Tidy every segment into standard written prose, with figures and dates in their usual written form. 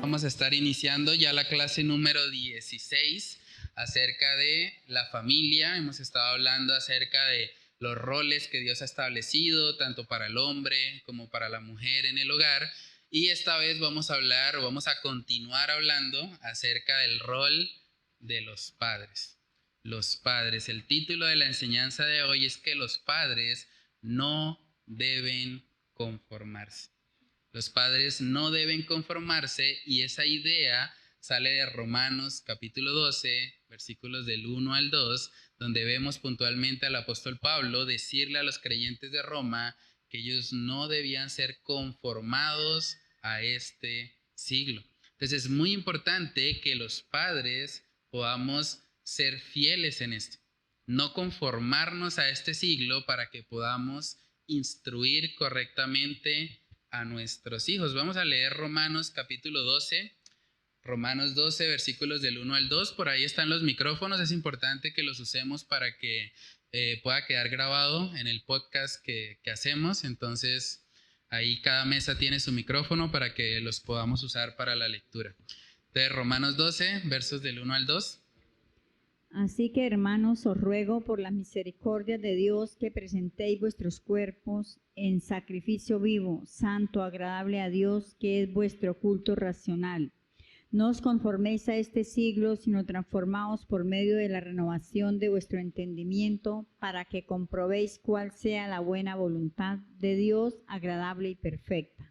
Vamos a estar iniciando ya la clase número 16 acerca de la familia. Hemos estado hablando acerca de los roles que Dios ha establecido, tanto para el hombre como para la mujer en el hogar. Y esta vez vamos a continuar hablando acerca del rol de los padres. Los padres. El título de la enseñanza de hoy es que los padres no deben conformarse. Los padres no deben conformarse, y esa idea sale de Romanos capítulo 12, versículos del 1 al 2, donde vemos puntualmente al apóstol Pablo decirle a los creyentes de Roma que ellos no debían ser conformados a este siglo. Entonces es muy importante que los padres podamos ser fieles en esto, no conformarnos a este siglo para que podamos instruir correctamente a nuestros hijos. Vamos a leer Romanos capítulo 12, Romanos 12, versículos del 1 al 2. Por ahí están los micrófonos, es importante que los usemos para que pueda quedar grabado en el podcast que hacemos. Entonces, ahí cada mesa tiene su micrófono para que los podamos usar para la lectura. Entonces, Romanos 12, versos del 1 al 2. Así que, hermanos, os ruego por la misericordia de Dios que presentéis vuestros cuerpos en sacrificio vivo, santo, agradable a Dios, que es vuestro culto racional. No os conforméis a este siglo, sino transformaos por medio de la renovación de vuestro entendimiento, para que comprobéis cuál sea la buena voluntad de Dios, agradable y perfecta.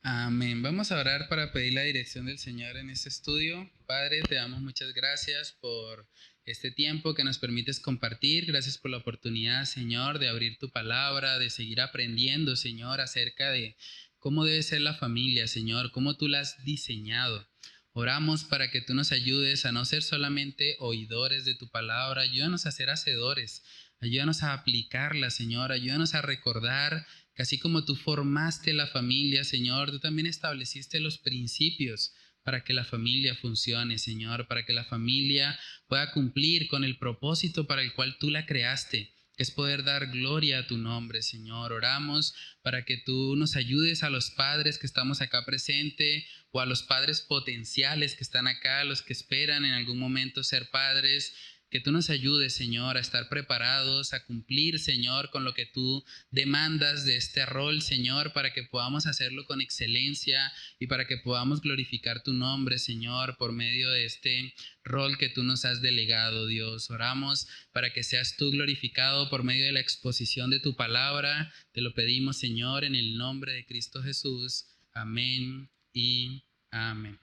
Amén. Vamos a orar para pedir la dirección del Señor en este estudio. Padre, te damos muchas gracias por este tiempo que nos permites compartir. Gracias por la oportunidad, Señor, de abrir tu palabra, de seguir aprendiendo, Señor, acerca de cómo debe ser la familia, Señor, cómo tú la has diseñado. Oramos para que tú nos ayudes a no ser solamente oidores de tu palabra. Ayúdanos a ser hacedores. Ayúdanos a aplicarla, Señor. Ayúdanos a recordar que así como tú formaste la familia, Señor, tú también estableciste los principios para que la familia funcione, Señor, para que la familia pueda cumplir con el propósito para el cual tú la creaste, que es poder dar gloria a tu nombre, Señor. Oramos para que tú nos ayudes a los padres que estamos acá presentes o a los padres potenciales que están acá, los que esperan en algún momento ser padres. Que tú nos ayudes, Señor, a estar preparados, a cumplir, Señor, con lo que tú demandas de este rol, Señor, para que podamos hacerlo con excelencia y para que podamos glorificar tu nombre, Señor, por medio de este rol que tú nos has delegado, Dios. Oramos para que seas tú glorificado por medio de la exposición de tu palabra. Te lo pedimos, Señor, en el nombre de Cristo Jesús. Amén y amén.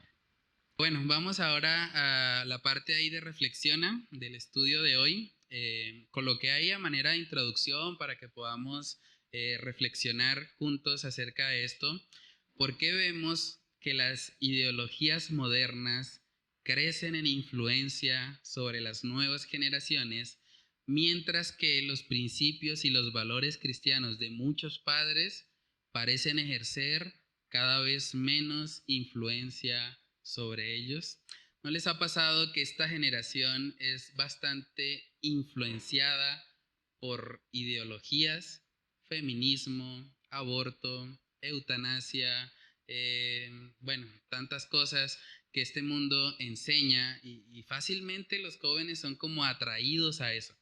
Bueno, vamos ahora a la parte ahí de reflexiona del estudio de hoy. Coloqué ahí a manera de introducción para que podamos reflexionar juntos acerca de esto. ¿Por qué vemos que las ideologías modernas crecen en influencia sobre las nuevas generaciones, mientras que los principios y los valores cristianos de muchos padres parecen ejercer cada vez menos influencia sobre ellos? ¿No les ha pasado que esta generación es bastante influenciada por ideologías, feminismo, aborto, eutanasia, tantas cosas que este mundo enseña, y fácilmente los jóvenes son como atraídos a eso?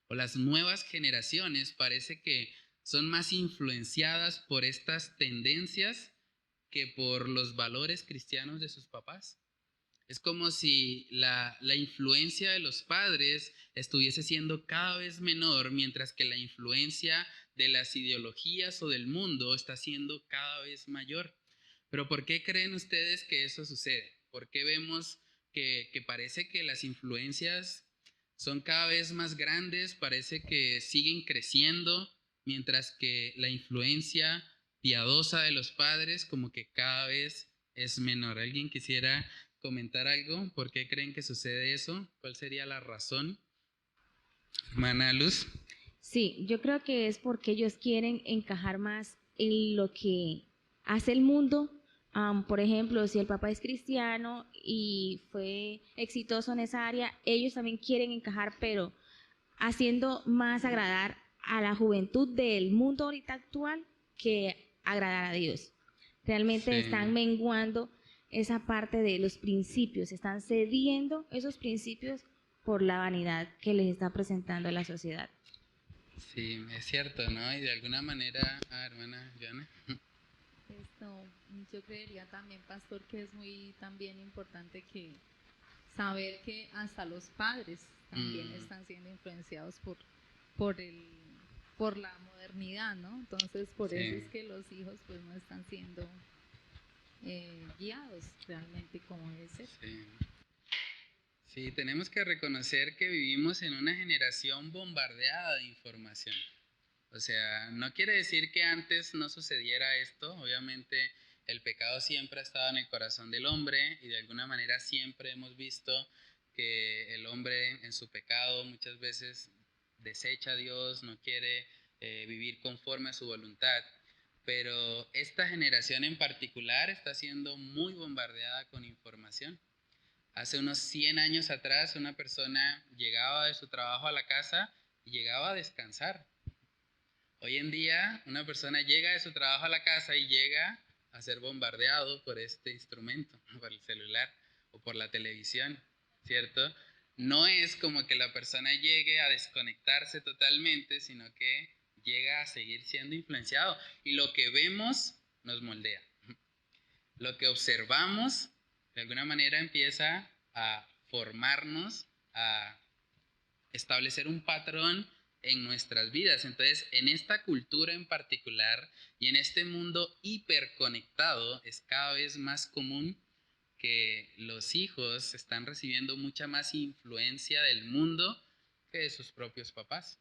O las nuevas generaciones parece que son más influenciadas por estas tendencias que por los valores cristianos de sus papás. Es como si la influencia de los padres estuviese siendo cada vez menor, mientras que la influencia de las ideologías o del mundo está siendo cada vez mayor. Pero ¿por qué creen ustedes que eso sucede? ¿Por qué vemos que parece que las influencias son cada vez más grandes, parece que siguen creciendo, mientras que la influencia piadosa de los padres como que cada vez es menor? ¿Alguien quisiera comentar algo? ¿Por qué creen que sucede eso? ¿Cuál sería la razón? Hermana Luz. Sí, yo creo que es porque ellos quieren encajar más en lo que hace el mundo. Por ejemplo, si el papá es cristiano y fue exitoso en esa área, ellos también quieren encajar, pero haciendo más agradar a la juventud del mundo ahorita actual que agradar a Dios. Realmente Sí. están menguando esa parte de los principios, están cediendo esos principios por la vanidad que les está presentando la sociedad. Sí, es cierto, ¿no? Y de alguna manera, hermana Joana. Yo creería también, pastor, que es muy también importante que saber que hasta los padres también están siendo influenciados por la modernidad, ¿no? Entonces, por eso es que los hijos pues no están siendo guiados realmente como debe ser. Sí, tenemos que reconocer que vivimos en una generación bombardeada de información. O sea, no quiere decir que antes no sucediera esto. Obviamente el pecado siempre ha estado en el corazón del hombre y de alguna manera siempre hemos visto que el hombre en su pecado muchas veces desecha a Dios, no quiere vivir conforme a su voluntad. Pero esta generación en particular está siendo muy bombardeada con información. Hace unos 100 años atrás una persona llegaba de su trabajo a la casa y llegaba a descansar. Hoy en día una persona llega de su trabajo a la casa y llega a ser bombardeado por este instrumento, por el celular o por la televisión, ¿cierto? No es como que la persona llegue a desconectarse totalmente, sino que llega a seguir siendo influenciado. Y lo que vemos nos moldea. Lo que observamos de alguna manera empieza a formarnos, a establecer un patrón en nuestras vidas. Entonces, en esta cultura en particular y en este mundo hiperconectado, es cada vez más común que los hijos están recibiendo mucha más influencia del mundo que de sus propios papás.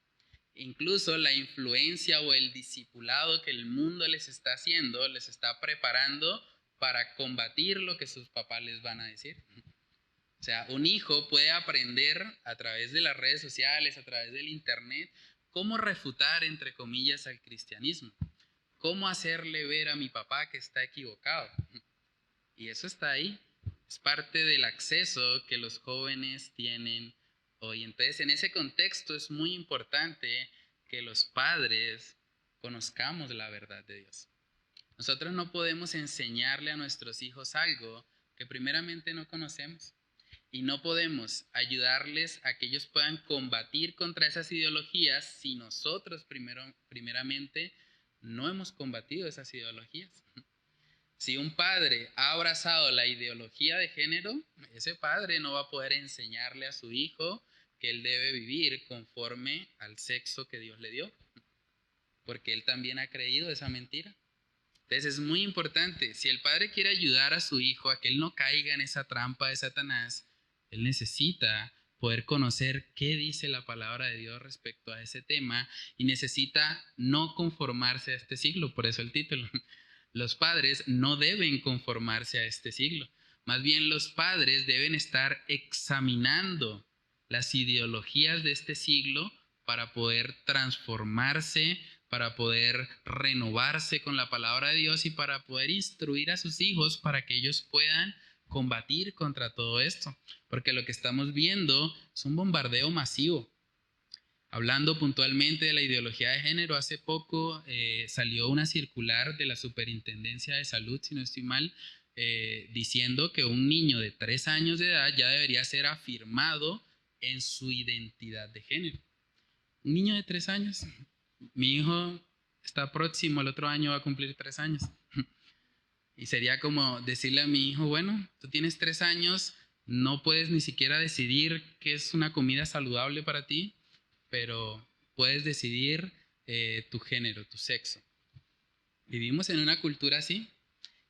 Incluso la influencia o el discipulado que el mundo les está haciendo, les está preparando para combatir lo que sus papás les van a decir. O sea, un hijo puede aprender a través de las redes sociales, a través del internet, cómo refutar, entre comillas, al cristianismo. Cómo hacerle ver a mi papá que está equivocado. Y eso está ahí. Es parte del acceso que los jóvenes tienen hoy. Entonces, en ese contexto es muy importante que los padres conozcamos la verdad de Dios. Nosotros no podemos enseñarle a nuestros hijos algo que primeramente no conocemos. Y no podemos ayudarles a que ellos puedan combatir contra esas ideologías si nosotros primeramente no hemos combatido esas ideologías. Si un padre ha abrazado la ideología de género, ese padre no va a poder enseñarle a su hijo que él debe vivir conforme al sexo que Dios le dio, porque él también ha creído esa mentira. Entonces es muy importante, si el padre quiere ayudar a su hijo a que él no caiga en esa trampa de Satanás, él necesita poder conocer qué dice la palabra de Dios respecto a ese tema y necesita no conformarse a este siglo, por eso el título. Los padres no deben conformarse a este siglo, más bien los padres deben estar examinando las ideologías de este siglo para poder transformarse, para poder renovarse con la palabra de Dios y para poder instruir a sus hijos para que ellos puedan combatir contra todo esto, porque lo que estamos viendo es un bombardeo masivo. Hablando puntualmente de la ideología de género, hace poco salió una circular de la Superintendencia de Salud, si no estoy mal, diciendo que un niño de 3 años de edad ya debería ser afirmado en su identidad de género. Un niño de 3 años. Mi hijo está próximo, el otro año va a cumplir 3 años. Y sería como decirle a mi hijo, bueno, tú tienes 3 años, no puedes ni siquiera decidir qué es una comida saludable para ti, pero puedes decidir tu género, tu sexo. Vivimos en una cultura así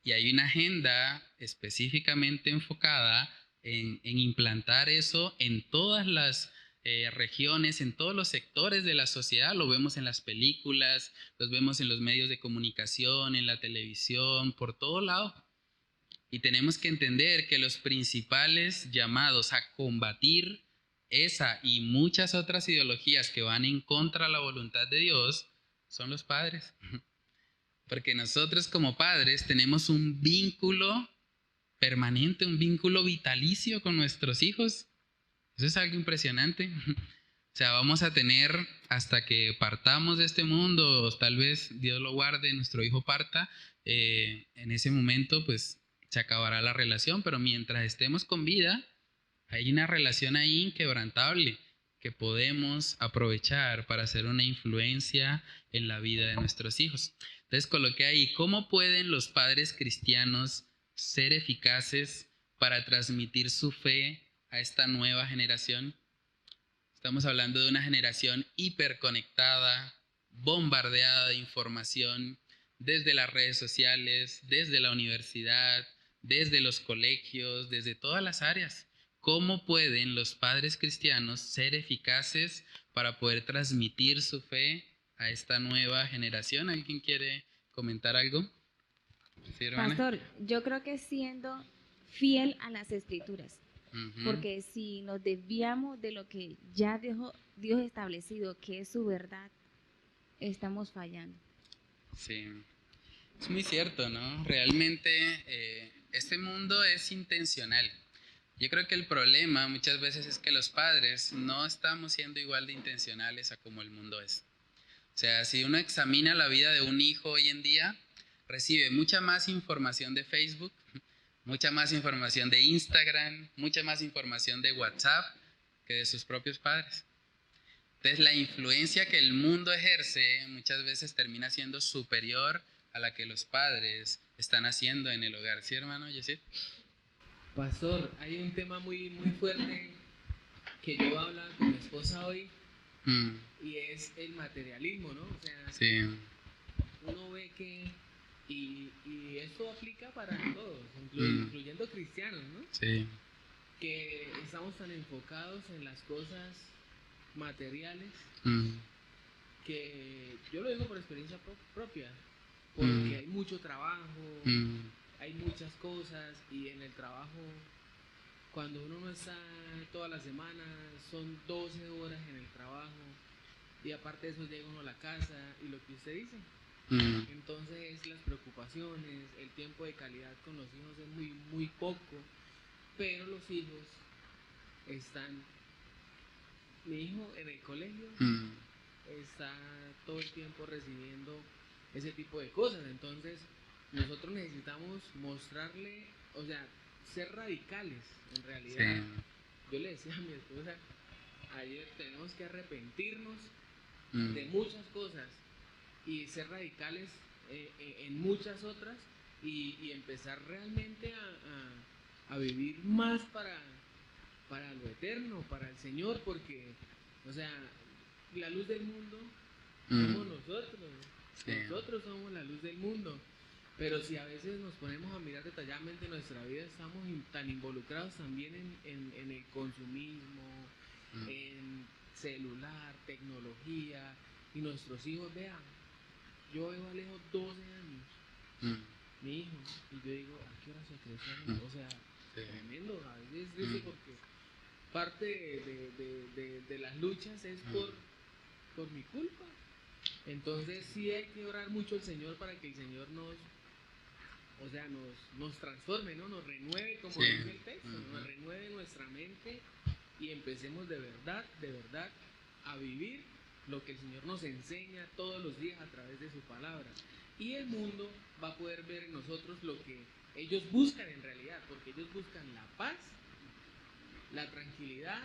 y hay una agenda específicamente enfocada en implantar eso en todas las regiones, en todos los sectores de la sociedad. Lo vemos en las películas, los vemos en los medios de comunicación, en la televisión, por todo lado. Y tenemos que entender que los principales llamados a combatir esa y muchas otras ideologías que van en contra de la voluntad de Dios son los padres. Porque nosotros como padres tenemos un vínculo permanente, un vínculo vitalicio con nuestros hijos. Eso es algo impresionante. O sea, vamos a tener hasta que partamos de este mundo, o tal vez Dios lo guarde, nuestro hijo parta, en ese momento pues se acabará la relación, pero mientras estemos con vida, hay una relación ahí inquebrantable que podemos aprovechar para hacer una influencia en la vida de nuestros hijos. Entonces coloqué ahí, ¿cómo pueden los padres cristianos ser eficaces para transmitir su fe a esta nueva generación? Estamos hablando de una generación hiperconectada, bombardeada de información desde las redes sociales, desde la universidad, desde los colegios, desde todas las áreas. ¿Cómo pueden los padres cristianos ser eficaces para poder transmitir su fe a esta nueva generación? ¿Alguien quiere comentar algo? ¿Sí, hermana? Pastor, yo creo que siendo fiel a las escrituras, Ujú. porque si nos desviamos de lo que ya dejó Dios establecido, que es su verdad, estamos fallando. Sí, es muy cierto, ¿no? Realmente este mundo es intencional. Yo creo que el problema muchas veces es que los padres no estamos siendo igual de intencionales a como el mundo es. O sea, si uno examina la vida de un hijo hoy en día, recibe mucha más información de Facebook, mucha más información de Instagram, mucha más información de WhatsApp que de sus propios padres. Entonces la influencia que el mundo ejerce muchas veces termina siendo superior a la que los padres están haciendo en el hogar. ¿Sí, hermano Yesid? Pastor, hay un tema muy fuerte que yo hablaba con mi esposa hoy y es el materialismo, ¿no? O sea, Sí. uno ve que, y esto aplica para todos, Mm. incluyendo cristianos, ¿no? Sí. Que estamos tan enfocados en las cosas materiales que yo lo digo por experiencia propia, porque hay mucho trabajo, hay muchas cosas y en el trabajo, cuando uno no está toda la semana, son 12 horas en el trabajo y aparte de eso llega uno a la casa y lo que usted dice. Entonces las preocupaciones, el tiempo de calidad con los hijos es muy poco, pero los hijos están, mi hijo en el colegio está todo el tiempo recibiendo ese tipo de cosas, entonces nosotros necesitamos mostrarle, o sea, ser radicales en realidad. Sí. Yo le decía a mi esposa ayer, tenemos que arrepentirnos Mm. de muchas cosas y ser radicales en muchas otras y empezar realmente a vivir más para lo eterno, para el Señor, porque, o sea, la luz del mundo somos nosotros. Sí. Nosotros somos la luz del mundo. Pero si a veces nos ponemos a mirar detalladamente nuestra vida, estamos tan involucrados también en el consumismo, en celular, tecnología, y nuestros hijos, vean, yo veo a Alejo 12 años, mi hijo, y yo digo, ¿a qué hora se creció? O sea, Sí. tremendo, a veces es triste porque parte de las luchas es por mi culpa. Entonces sí hay que orar mucho al Señor para que el Señor nos transforme, ¿no? Nos renueve, como Sí. dice el texto, nos renueve nuestra mente y empecemos de verdad a vivir lo que el Señor nos enseña todos los días a través de su palabra. Y el mundo va a poder ver en nosotros lo que ellos buscan en realidad, porque ellos buscan la paz, la tranquilidad,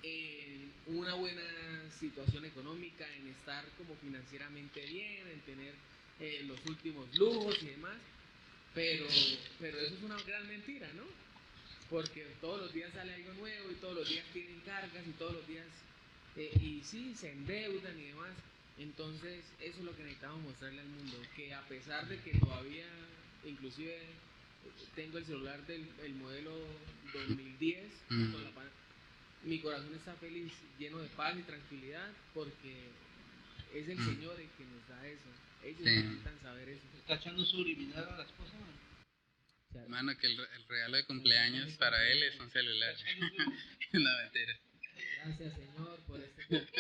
en una buena situación económica, en estar como financieramente bien, en tener los últimos lujos y demás, pero eso es una gran mentira, ¿no? Porque todos los días sale algo nuevo y todos los días tienen cargas y todos los días, y sí, se endeudan y demás. Entonces eso es lo que necesitamos mostrarle al mundo, que a pesar de que todavía, inclusive tengo el celular del modelo 2010, con la mi corazón está feliz, lleno de paz y tranquilidad, porque es el Señor el que nos da eso. Ellos necesitan saber eso. ¿Está echando subliminal a las cosas? O sea, Hermano, que el regalo de cumpleaños para él es un celular. No, mentira. gracias, Señor, por este tiempo.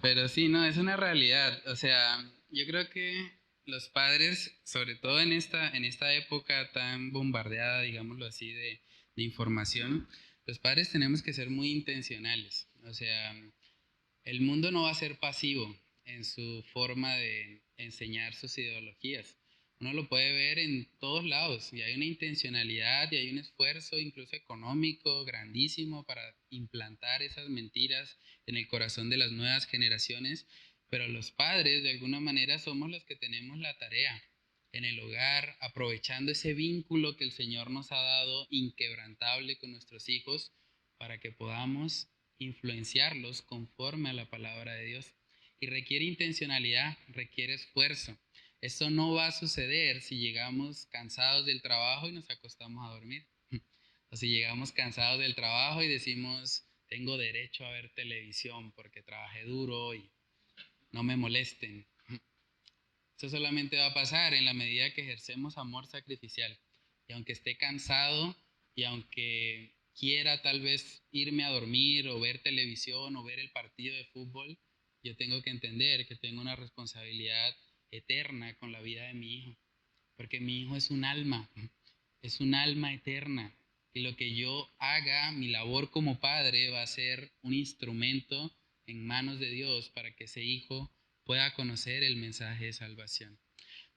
Pero sí, no, es una realidad. O sea, yo creo que los padres, sobre todo en esta época tan bombardeada, digámoslo así, de información, los padres tenemos que ser muy intencionales. O sea, el mundo no va a ser pasivo en su forma de enseñar sus ideologías. Uno lo puede ver en todos lados y hay una intencionalidad y hay un esfuerzo incluso económico grandísimo para implantar esas mentiras en el corazón de las nuevas generaciones, pero los padres de alguna manera somos los que tenemos la tarea en el hogar, aprovechando ese vínculo que el Señor nos ha dado inquebrantable con nuestros hijos para que podamos influenciarlos conforme a la palabra de Dios. Y requiere intencionalidad, requiere esfuerzo. Eso no va a suceder si llegamos cansados del trabajo y nos acostamos a dormir. O si llegamos cansados del trabajo y decimos, tengo derecho a ver televisión porque trabajé duro y no me molesten. Eso solamente va a pasar en la medida que ejercemos amor sacrificial. Y aunque esté cansado y aunque quiera tal vez irme a dormir o ver televisión o ver el partido de fútbol, yo tengo que entender que tengo una responsabilidad eterna con la vida de mi hijo. Porque mi hijo es un alma eterna. Y lo que yo haga, mi labor como padre, va a ser un instrumento en manos de Dios para que ese hijo pueda conocer el mensaje de salvación.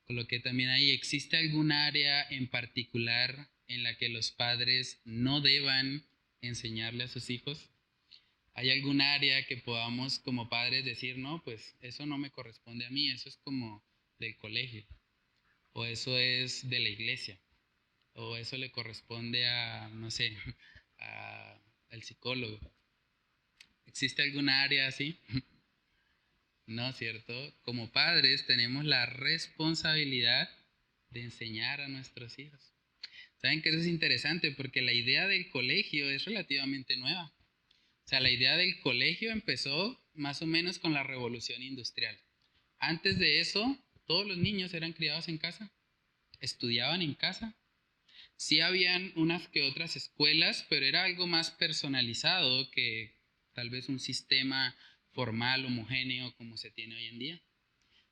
Con lo que también ahí existe algún área en particular en la que los padres no deban enseñarle a sus hijos. ¿Hay algún área que podamos como padres decir, no, pues eso no me corresponde a mí, eso es como del colegio, o eso es de la iglesia, o eso le corresponde a, no sé, al psicólogo? ¿Existe alguna área así? No, ¿cierto? Como padres tenemos la responsabilidad de enseñar a nuestros hijos. ¿Saben que eso es interesante? Porque la idea del colegio es relativamente nueva. O sea, la idea del colegio empezó más o menos con la revolución industrial. Antes de eso, todos los niños eran criados en casa, estudiaban en casa. Sí habían unas que otras escuelas, pero era algo más personalizado que tal vez un sistema formal, homogéneo, como se tiene hoy en día.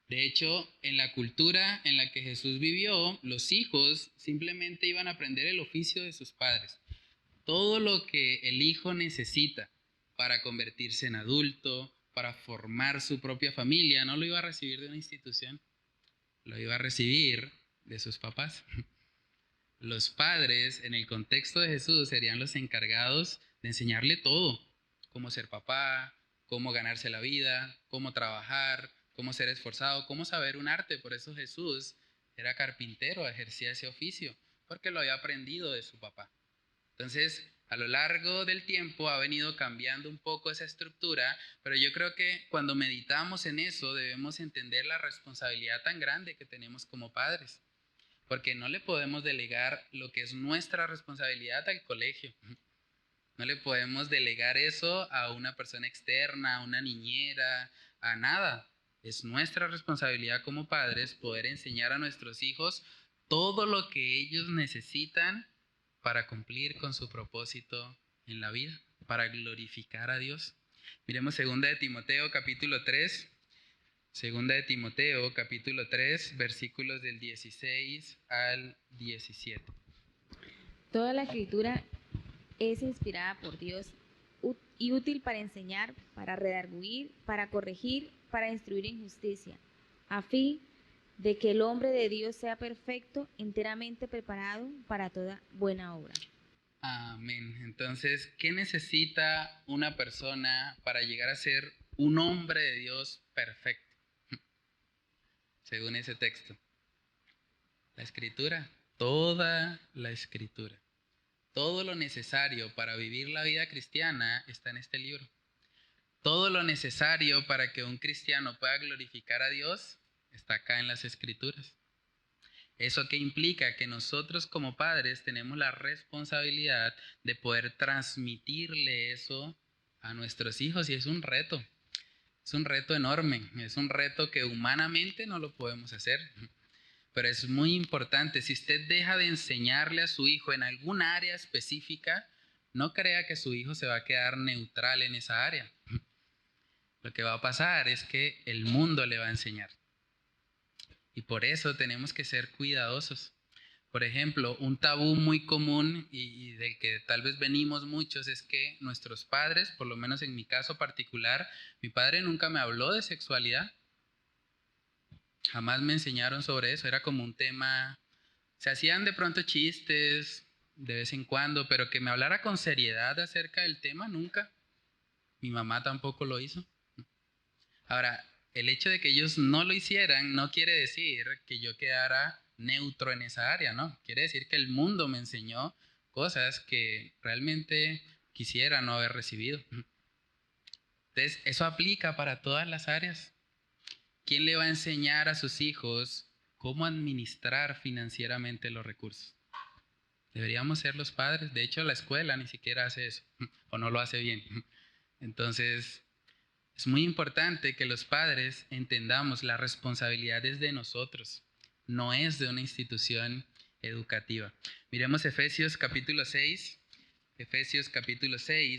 De hecho, en la cultura en la que Jesús vivió, los hijos simplemente iban a aprender el oficio de sus padres. Todo lo que el hijo necesita para convertirse en adulto, para formar su propia familia, no lo iba a recibir de una institución, lo iba a recibir de sus papás. Los padres, en el contexto de Jesús, serían los encargados de enseñarle todo: cómo ser papá, cómo ganarse la vida, cómo trabajar, cómo ser esforzado, cómo saber un arte. Por eso Jesús era carpintero, ejercía ese oficio, porque lo había aprendido de su papá. Entonces, a lo largo del tiempo ha venido cambiando un poco esa estructura, pero yo creo que cuando meditamos en eso debemos entender la responsabilidad tan grande que tenemos como padres, porque no le podemos delegar lo que es nuestra responsabilidad al colegio. No le podemos delegar eso a una persona externa, a una niñera, a nada. Es nuestra responsabilidad como padres poder enseñar a nuestros hijos todo lo que ellos necesitan para cumplir con su propósito en la vida, para glorificar a Dios. Miremos 2 de Timoteo capítulo 3. 2 de Timoteo capítulo 3, versículos del 16 al 17. Toda la escritura es inspirada por Dios y útil para enseñar, para redarguir, para corregir, para instruir en justicia, a fin de que el hombre de Dios sea perfecto, enteramente preparado para toda buena obra. Amén. Entonces, ¿qué necesita una persona para llegar a ser un hombre de Dios perfecto? Según ese texto. La escritura, toda la escritura. Todo lo necesario para vivir la vida cristiana está en este libro. Todo lo necesario para que un cristiano pueda glorificar a Dios está acá en las escrituras. ¿Eso qué implica? Que nosotros como padres tenemos la responsabilidad de poder transmitirle eso a nuestros hijos, y es un reto enorme, es un reto que humanamente no lo podemos hacer, pero es muy importante. Si usted deja de enseñarle a su hijo en algún área específica, no crea que su hijo se va a quedar neutral en esa área. Lo que va a pasar es que el mundo le va a enseñar. Y por eso tenemos que ser cuidadosos. Por ejemplo, un tabú muy común y del que tal vez venimos muchos es que nuestros padres, por lo menos en mi caso particular, mi padre nunca me habló de sexualidad. Jamás me enseñaron sobre eso, era como un tema, se hacían de pronto chistes de vez en cuando, pero que me hablara con seriedad acerca del tema, nunca. Mi mamá tampoco lo hizo. Ahora, el hecho de que ellos no lo hicieran no quiere decir que yo quedara neutro en esa área, ¿no? Quiere decir que el mundo me enseñó cosas que realmente quisiera no haber recibido. Entonces, eso aplica para todas las áreas. ¿Quién le va a enseñar a sus hijos cómo administrar financieramente los recursos? Deberíamos ser los padres. De hecho, la escuela ni siquiera hace eso, o no lo hace bien. Entonces, es muy importante que los padres entendamos la responsabilidad es de nosotros, no es de una institución educativa. Miremos Efesios capítulo 6,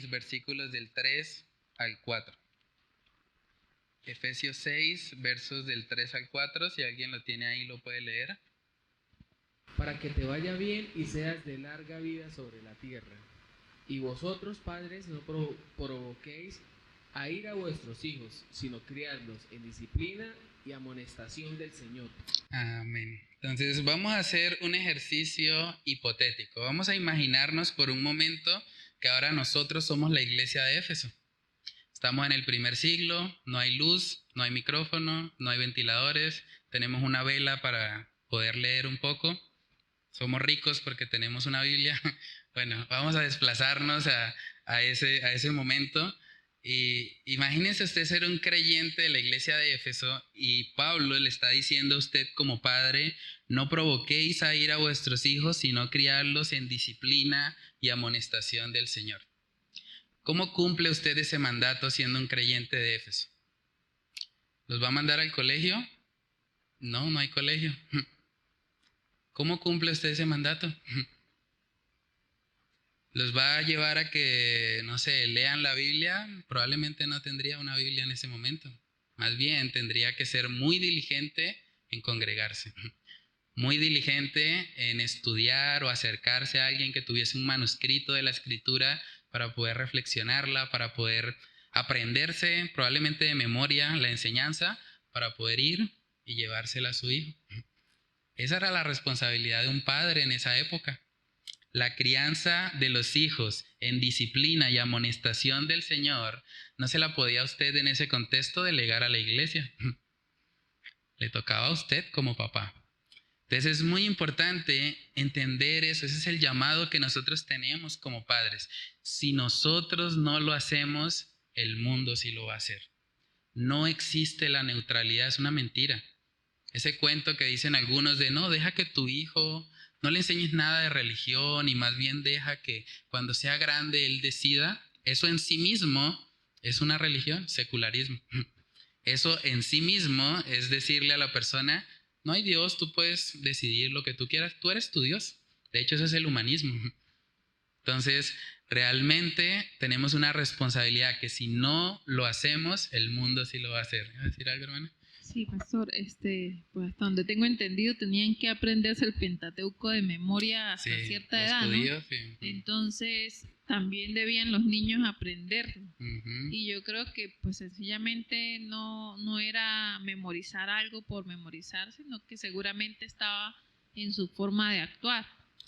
versículos del 3 al 4. Efesios 6, versos del 3 al 4, si alguien lo tiene ahí lo puede leer. Para que te vaya bien y seas de larga vida sobre la tierra. Y vosotros, padres, no provoquéis a ir a vuestros hijos, sino criadlos en disciplina y amonestación del Señor. Amén. Entonces vamos a hacer un ejercicio hipotético. Vamos a imaginarnos por un momento que ahora nosotros somos la iglesia de Éfeso. Estamos en el primer siglo, no hay luz, no hay micrófono, no hay ventiladores, tenemos una vela para poder leer un poco. Somos ricos porque tenemos una Biblia. Bueno, vamos a desplazarnos a ese momento. Y imagínense usted ser un creyente de la iglesia de Éfeso y Pablo le está diciendo a usted como padre, no provoquéis a ir a vuestros hijos, sino criarlos en disciplina y amonestación del Señor. ¿Cómo cumple usted ese mandato siendo un creyente de Éfeso? ¿Los va a mandar al colegio? No, no hay colegio. ¿Cómo cumple usted ese mandato? ¿Los va a llevar a que, no sé, lean la Biblia? Probablemente no tendría una Biblia en ese momento. Más bien tendría que ser muy diligente en congregarse, muy diligente en estudiar o acercarse a alguien que tuviese un manuscrito de la Escritura para poder reflexionarla, para poder aprenderse probablemente de memoria la enseñanza, para poder ir y llevársela a su hijo. Esa era la responsabilidad de un padre en esa época. La crianza de los hijos en disciplina y amonestación del Señor no se la podía usted en ese contexto delegar a la iglesia. Le tocaba a usted como papá. Entonces es muy importante entender eso. Ese es el llamado que nosotros tenemos como padres. Si nosotros no lo hacemos, el mundo sí lo va a hacer. No existe la neutralidad, es una mentira. Ese cuento que dicen algunos de no, deja que tu hijo, no le enseñes nada de religión y más bien deja que cuando sea grande él decida, eso en sí mismo es una religión, secularismo. Eso en sí mismo es decirle a la persona, no hay Dios, tú puedes decidir lo que tú quieras, tú eres tu Dios. De hecho, eso es el humanismo. Entonces, realmente tenemos una responsabilidad que si no lo hacemos, el mundo sí lo va a hacer. ¿Vas a decir algo, hermana? Sí, pastor, pues hasta donde tengo entendido tenían que aprenderse el Pentateuco de memoria hasta cierta edad, judíos, ¿no? sí. Entonces también debían los niños aprenderlo. Uh-huh. Y yo creo que pues sencillamente no era memorizar algo por memorizar, sino que seguramente estaba en su forma de actuar.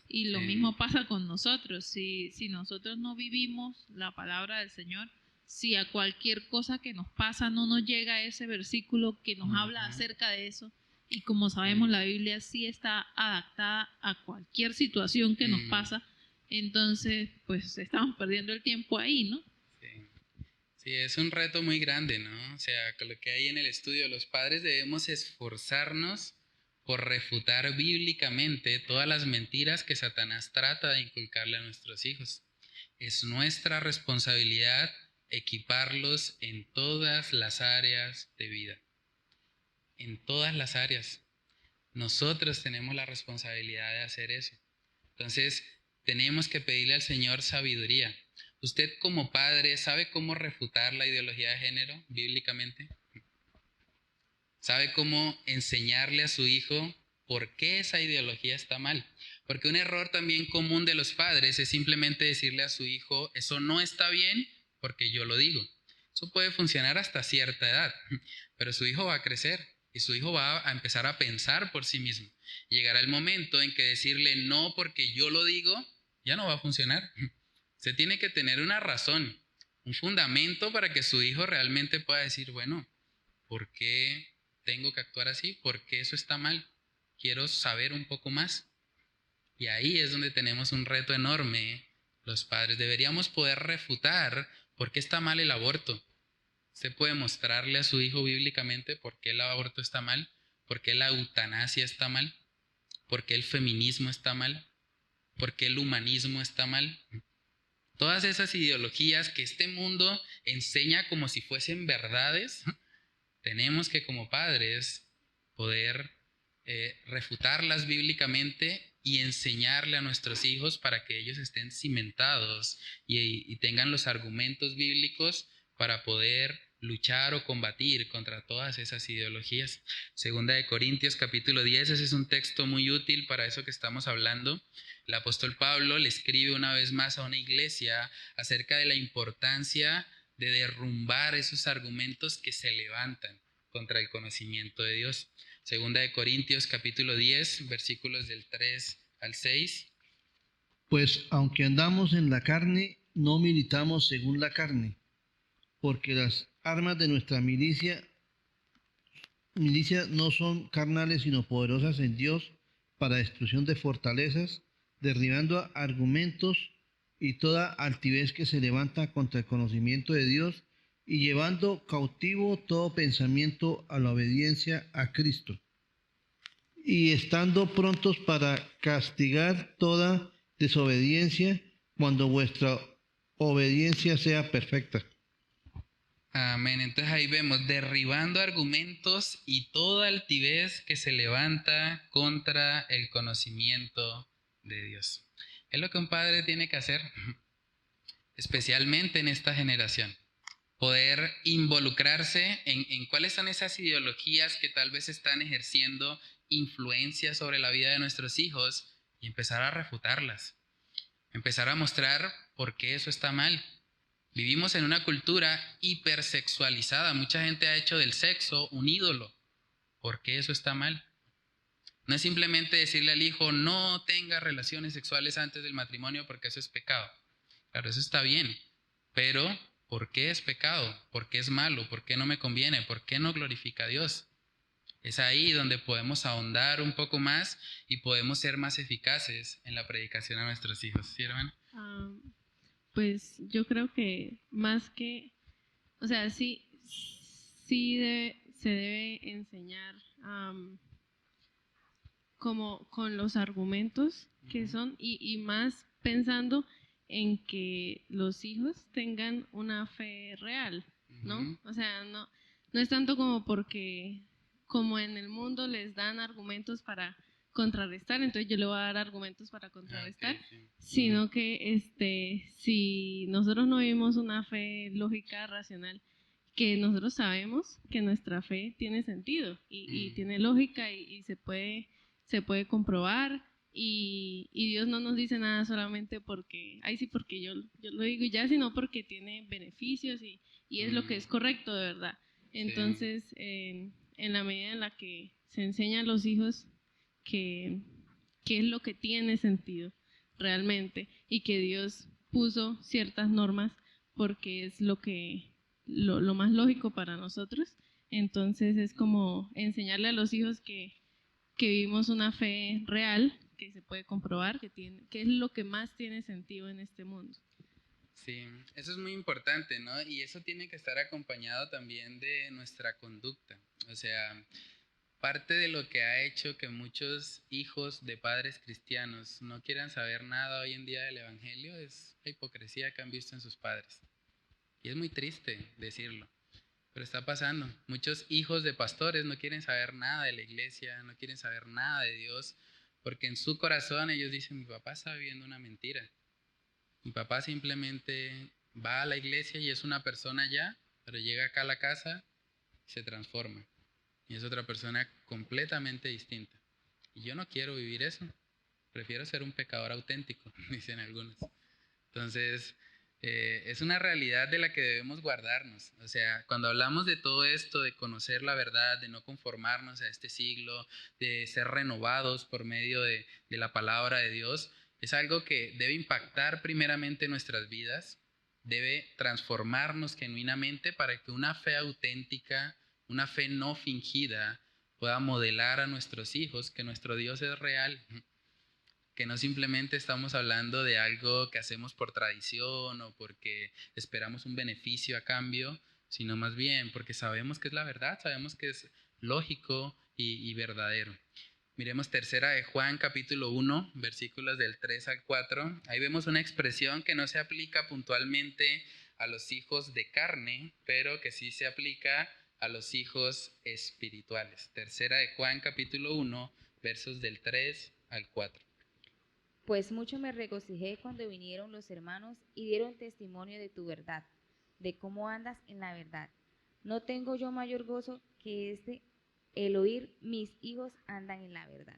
Y lo mismo pasa con nosotros. Si nosotros no vivimos la palabra del Señor, si a cualquier cosa que nos pasa no nos llega ese versículo que nos habla acerca de eso, y como sabemos la Biblia sí está adaptada a cualquier situación que nos pasa, entonces pues estamos perdiendo el tiempo ahí, ¿no? Sí, es un reto muy grande, ¿no? O sea, con lo que hay en el estudio, los padres debemos esforzarnos por refutar bíblicamente todas las mentiras que Satanás trata de inculcarle a nuestros hijos. Es nuestra responsabilidad equiparlos en todas las áreas de vida. En todas las áreas. Nosotros tenemos la responsabilidad de hacer eso. Entonces, tenemos que pedirle al Señor sabiduría. ¿Usted como padre sabe cómo refutar la ideología de género bíblicamente? ¿Sabe cómo enseñarle a su hijo por qué esa ideología está mal? Porque un error también común de los padres es simplemente decirle a su hijo, eso no está bien porque yo lo digo. Eso puede funcionar hasta cierta edad, pero su hijo va a crecer y su hijo va a empezar a pensar por sí mismo. Llegará el momento en que decirle no porque yo lo digo ya no va a funcionar. Se tiene que tener una razón, un fundamento para que su hijo realmente pueda decir, bueno, ¿por qué tengo que actuar así? ¿Por qué eso está mal? Quiero saber un poco más. Y ahí es donde tenemos un reto enorme. Los padres deberíamos poder refutar por qué está mal el aborto. Usted puede mostrarle a su hijo bíblicamente por qué el aborto está mal, por qué la eutanasia está mal, por qué el feminismo está mal, por qué el humanismo está mal. Todas esas ideologías que este mundo enseña como si fuesen verdades, tenemos que como padres poder refutarlas bíblicamente y enseñarle a nuestros hijos para que ellos estén cimentados y tengan los argumentos bíblicos para poder luchar o combatir contra todas esas ideologías. Segunda de Corintios capítulo 10, ese es un texto muy útil para eso que estamos hablando. El apóstol Pablo le escribe una vez más a una iglesia acerca de la importancia de derrumbar esos argumentos que se levantan contra el conocimiento de Dios. Segunda de Corintios capítulo 10, versículos del 3 al 6. Pues aunque andamos en la carne, no militamos según la carne, porque las armas de nuestra milicia no son carnales, sino poderosas en Dios para destrucción de fortalezas, derribando argumentos y toda altivez que se levanta contra el conocimiento de Dios y llevando cautivo todo pensamiento a la obediencia a Cristo, y estando prontos para castigar toda desobediencia cuando vuestra obediencia sea perfecta. Amén. Entonces ahí vemos derribando argumentos y toda altivez que se levanta contra el conocimiento de Dios. Es lo que un padre tiene que hacer, especialmente en esta generación. Poder involucrarse en cuáles son esas ideologías que tal vez están ejerciendo influencia sobre la vida de nuestros hijos y empezar a refutarlas. Empezar a mostrar por qué eso está mal. Vivimos en una cultura hipersexualizada. Mucha gente ha hecho del sexo un ídolo. ¿Por qué eso está mal? No es simplemente decirle al hijo no tenga relaciones sexuales antes del matrimonio porque eso es pecado. Claro, eso está bien, pero ¿por qué es pecado? ¿Por qué es malo? ¿Por qué no me conviene? ¿Por qué no glorifica a Dios? Es ahí donde podemos ahondar un poco más y podemos ser más eficaces en la predicación a nuestros hijos. ¿Sí, hermano? Pues yo creo que más que, o sea, sí se debe enseñar como con los argumentos que son y más pensando en que los hijos tengan una fe real, ¿no? O sea, no es tanto como porque como en el mundo les dan argumentos para contrarrestar, entonces yo le voy a dar argumentos para contrarrestar, sino que si nosotros no vivimos una fe lógica, racional, que nosotros sabemos que nuestra fe tiene sentido y tiene lógica y se puede comprobar y Dios no nos dice nada solamente porque, porque yo lo digo ya, sino porque tiene beneficios y es lo que es correcto de verdad. Entonces, en la medida en la que se enseña a los hijos qué es lo que tiene sentido realmente y que Dios puso ciertas normas porque es lo más lógico para nosotros, entonces es como enseñarle a los hijos que vivimos una fe real, que se puede comprobar, que es lo que más tiene sentido en este mundo. Sí, eso es muy importante, ¿no? Y eso tiene que estar acompañado también de nuestra conducta. O sea, parte de lo que ha hecho que muchos hijos de padres cristianos no quieran saber nada hoy en día del evangelio es la hipocresía que han visto en sus padres. Y es muy triste decirlo, pero está pasando. Muchos hijos de pastores no quieren saber nada de la iglesia, no quieren saber nada de Dios, porque en su corazón ellos dicen, mi papá está viviendo una mentira. Mi papá simplemente va a la iglesia y es una persona ya, pero llega acá a la casa y se transforma. Y es otra persona completamente distinta. Y yo no quiero vivir eso. Prefiero ser un pecador auténtico, dicen algunos. Entonces, Es una realidad de la que debemos guardarnos. O sea, cuando hablamos de todo esto, de conocer la verdad, de no conformarnos a este siglo, de ser renovados por medio de la palabra de Dios, es algo que debe impactar primeramente nuestras vidas, debe transformarnos genuinamente para que una fe auténtica, una fe no fingida, pueda modelar a nuestros hijos que nuestro Dios es real, que no simplemente estamos hablando de algo que hacemos por tradición o porque esperamos un beneficio a cambio, sino más bien porque sabemos que es la verdad, sabemos que es lógico y verdadero. Miremos tercera de Juan, capítulo 1, versículos del 3 al 4. Ahí vemos una expresión que no se aplica puntualmente a los hijos de carne, pero que sí se aplica a los hijos espirituales. Tercera de Juan, capítulo 1, versos del 3 al 4. Pues mucho me regocijé cuando vinieron los hermanos y dieron testimonio de tu verdad, de cómo andas en la verdad. No tengo yo mayor gozo que el oír mis hijos andan en la verdad.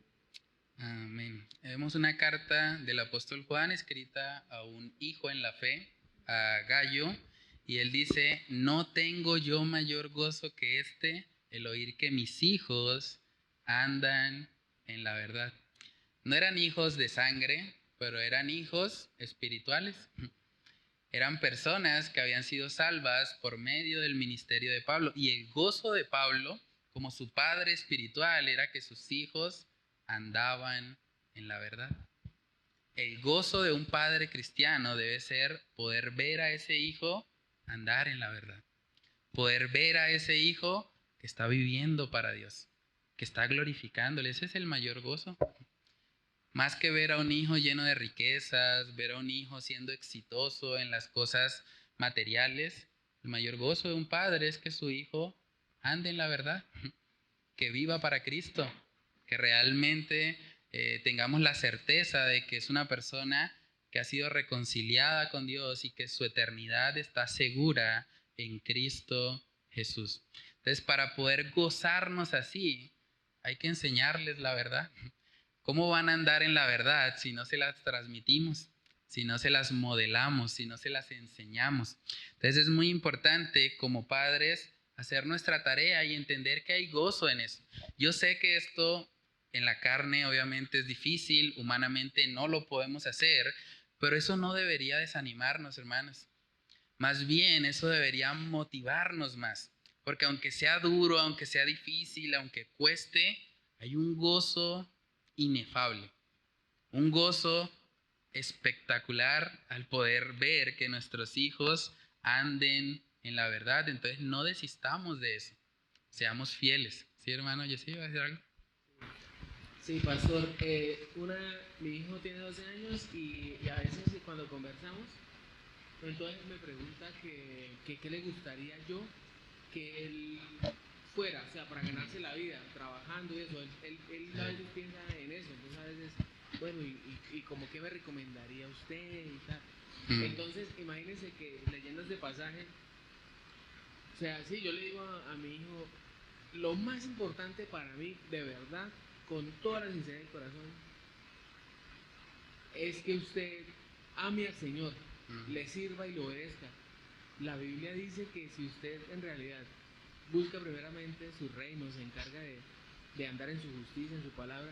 Amén. Vemos una carta del apóstol Juan escrita a un hijo en la fe, a Gallo, y él dice: no tengo yo mayor gozo que el oír que mis hijos andan en la verdad. No eran hijos de sangre, pero eran hijos espirituales. Eran personas que habían sido salvas por medio del ministerio de Pablo. Y el gozo de Pablo, como su padre espiritual, era que sus hijos andaban en la verdad. El gozo de un padre cristiano debe ser poder ver a ese hijo andar en la verdad. Poder ver a ese hijo que está viviendo para Dios, que está glorificándole. Ese es el mayor gozo. Más que ver a un hijo lleno de riquezas, ver a un hijo siendo exitoso en las cosas materiales, el mayor gozo de un padre es que su hijo ande en la verdad, que viva para Cristo, que realmente tengamos la certeza de que es una persona que ha sido reconciliada con Dios y que su eternidad está segura en Cristo Jesús. Entonces, para poder gozarnos así, hay que enseñarles la verdad. ¿Cómo van a andar en la verdad si no se las transmitimos, si no se las modelamos, si no se las enseñamos? Entonces es muy importante como padres hacer nuestra tarea y entender que hay gozo en eso. Yo sé que esto en la carne obviamente es difícil, humanamente no lo podemos hacer, pero eso no debería desanimarnos, hermanos. Más bien eso debería motivarnos más, porque aunque sea duro, aunque sea difícil, aunque cueste, hay un gozo inefable, un gozo espectacular al poder ver que nuestros hijos anden en la verdad. Entonces no desistamos de eso, seamos fieles. ¿Sí, hermano? ¿Yo sí iba a decir algo? Sí, pastor, mi hijo tiene 12 años y a veces cuando conversamos, entonces me pregunta que qué le gustaría yo que él fuera, o sea, para ganarse la vida, trabajando y eso. Él a veces piensa en eso, entonces a veces, bueno, y como que me recomendaría usted y tal. Entonces, imagínense que leyendo este pasaje, o sea, sí, yo le digo a mi hijo, lo más importante para mí, de verdad, con toda la sinceridad del corazón, es que usted ame al Señor, le sirva y lo obedezca. La Biblia dice que si usted en realidad busca primeramente su reino, se encarga de andar en su justicia, en su palabra,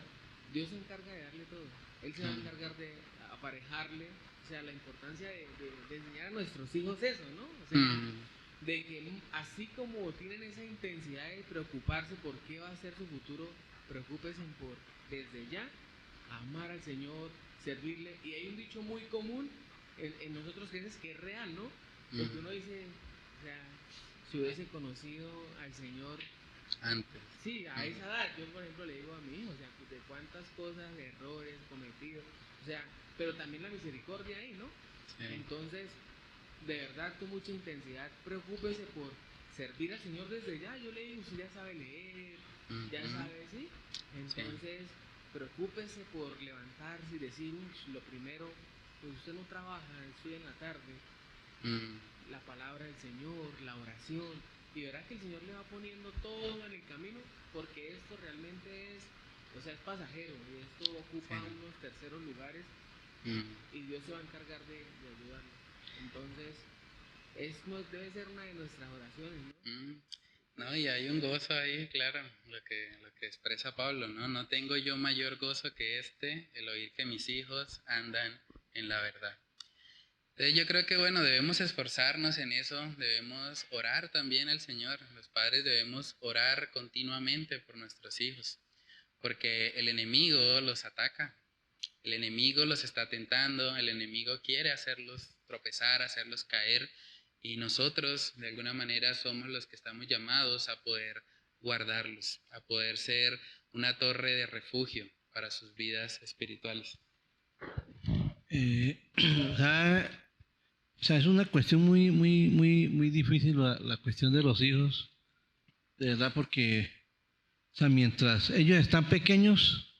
Dios se encarga de darle todo. Él se va a encargar de aparejarle, o sea, la importancia de enseñar a nuestros hijos eso, ¿no? O sea, de que así como tienen esa intensidad de preocuparse por qué va a ser su futuro, preocúpense por desde ya amar al Señor, servirle. Y hay un dicho muy común en nosotros que es real, ¿no? Porque uno dice, o sea, si hubiese conocido al Señor antes. Sí, a esa edad. Yo, por ejemplo, le digo a mi hijo, o sea, de cuántas cosas, errores cometidos, o sea, pero también la misericordia ahí, ¿no? Sí. Entonces, de verdad, con mucha intensidad, preocúpese por servir al Señor desde ya. Yo le digo, usted ya sabe leer, ya sabe, ¿sí? Entonces, preocúpese por levantarse y decir, lo primero, pues usted no trabaja, estudia en la tarde, la palabra del Señor, la oración, y verá que el Señor le va poniendo todo en el camino, porque esto realmente es, o sea, es pasajero, y esto ocupa unos terceros lugares, y Dios se va a encargar de ayudarle. Entonces, debe ser una de nuestras oraciones, ¿no? No, y hay un gozo ahí, claro, lo que expresa Pablo, ¿no? No tengo yo mayor gozo que el oír que mis hijos andan en la verdad. Entonces yo creo que, bueno, debemos esforzarnos en eso, debemos orar también al Señor. Los padres debemos orar continuamente por nuestros hijos, porque el enemigo los ataca, el enemigo los está tentando, el enemigo quiere hacerlos tropezar, hacerlos caer, y nosotros de alguna manera somos los que estamos llamados a poder guardarlos, a poder ser una torre de refugio para sus vidas espirituales. O sea, es una cuestión muy difícil la cuestión de los hijos, de verdad, porque, o sea, mientras ellos están pequeños,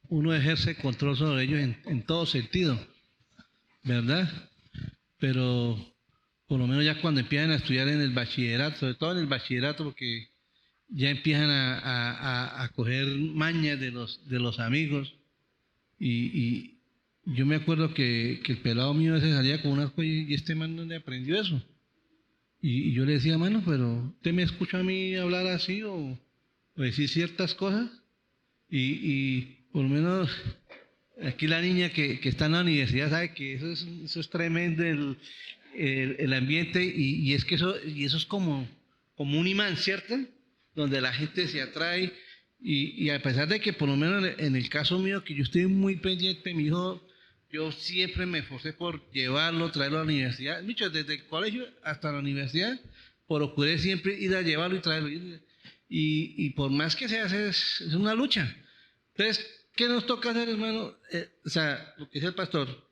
uno ejerce control sobre ellos en todo sentido, ¿verdad? Pero por lo menos ya cuando empiezan a estudiar en el bachillerato, sobre todo en el bachillerato, porque ya empiezan a coger mañas de los amigos, y yo me acuerdo que el pelado mío ese salía con unas cosas y este man ¿dónde aprendió eso? Y yo le decía, mano, pero ¿usted me escucha a mí hablar así o decir ciertas cosas? Y por lo menos aquí la niña que está en la universidad sabe que eso es tremendo el ambiente y es que eso es como un imán, ¿cierto? Donde la gente se atrae y a pesar de que por lo menos en el caso mío, que yo estoy muy pendiente, mi hijo, yo siempre me esforcé por llevarlo, traerlo a la universidad. Dicho, desde el colegio hasta la universidad, procuré siempre ir a llevarlo y traerlo. Y por más que se hace, es una lucha. Entonces, ¿qué nos toca hacer, hermano? O sea, lo que dice el pastor,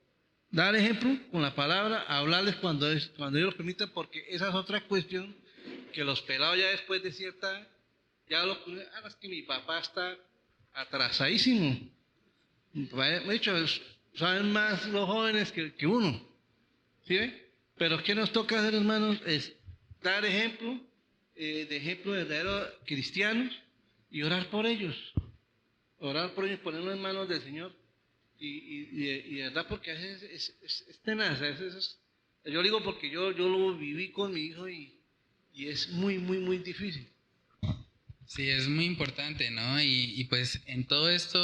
dar ejemplo con la palabra, hablarles cuando ellos lo permitan, porque esa es otra cuestión que los pelados ya después de cierta, ya es que mi papá está atrasadísimo. De hecho, saben más los jóvenes que uno, ¿sí ve? Pero ¿qué nos toca hacer, hermanos? Es dar ejemplo, de ejemplo verdaderos cristianos y orar por ellos, ponerlos en manos del Señor y de verdad, porque a veces es tenaz, yo digo porque yo lo viví con mi hijo y es muy difícil. Sí, es muy importante, ¿no? Y pues en todo esto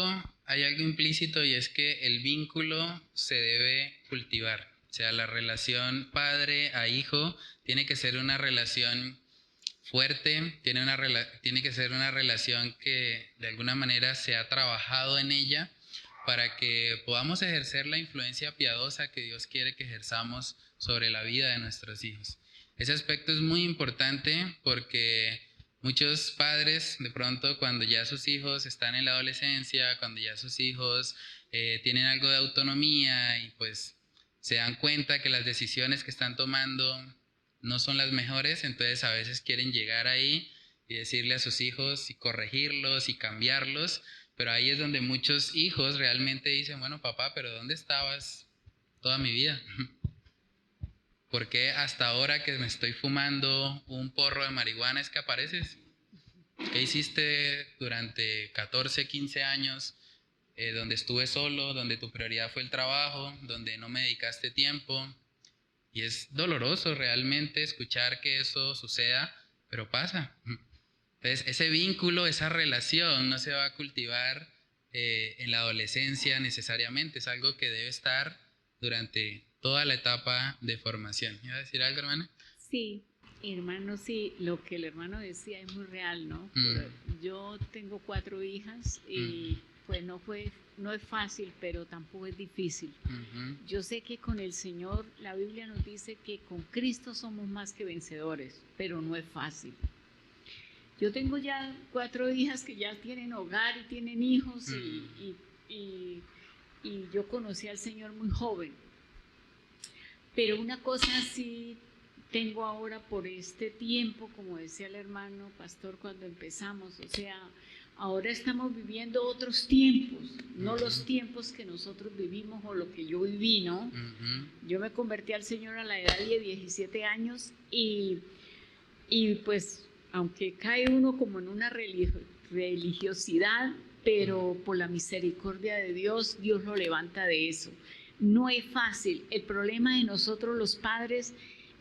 hay algo implícito y es que el vínculo se debe cultivar. O sea, la relación padre a hijo tiene que ser una relación fuerte, tiene que ser una relación que de alguna manera se ha trabajado en ella para que podamos ejercer la influencia piadosa que Dios quiere que ejerzamos sobre la vida de nuestros hijos. Ese aspecto es muy importante porque muchos padres, de pronto, cuando ya sus hijos están en la adolescencia, cuando ya sus hijos tienen algo de autonomía y pues se dan cuenta que las decisiones que están tomando no son las mejores, entonces a veces quieren llegar ahí y decirle a sus hijos y corregirlos y cambiarlos, pero ahí es donde muchos hijos realmente dicen, bueno, papá, pero ¿dónde estabas toda mi vida? ¿Por qué hasta ahora que me estoy fumando un porro de marihuana es que apareces? ¿Qué hiciste durante 14, 15 años donde estuve solo, donde tu prioridad fue el trabajo, donde no me dedicaste tiempo? Y es doloroso realmente escuchar que eso suceda, pero pasa. Entonces, ese vínculo, esa relación no se va a cultivar en la adolescencia necesariamente, es algo que debe estar durante toda la etapa de formación. ¿Iba a decir algo, hermana? Sí, hermano, sí, lo que el hermano decía es muy real, ¿no? Yo tengo 4 hijas y pues no es fácil, pero tampoco es difícil. Yo sé que con el Señor, la Biblia nos dice que con Cristo somos más que vencedores, pero no es fácil. Yo tengo ya 4 hijas que ya tienen hogar y tienen hijos y yo conocí al Señor muy joven. Pero una cosa sí tengo ahora por este tiempo, como decía el hermano pastor cuando empezamos, o sea, ahora estamos viviendo otros tiempos, no los tiempos que nosotros vivimos o lo que yo viví, ¿no? Yo me convertí al Señor a la edad de 17 años y pues, aunque cae uno como en una religiosidad, pero por la misericordia de Dios, Dios lo levanta de eso. no es fácil. El problema de nosotros los padres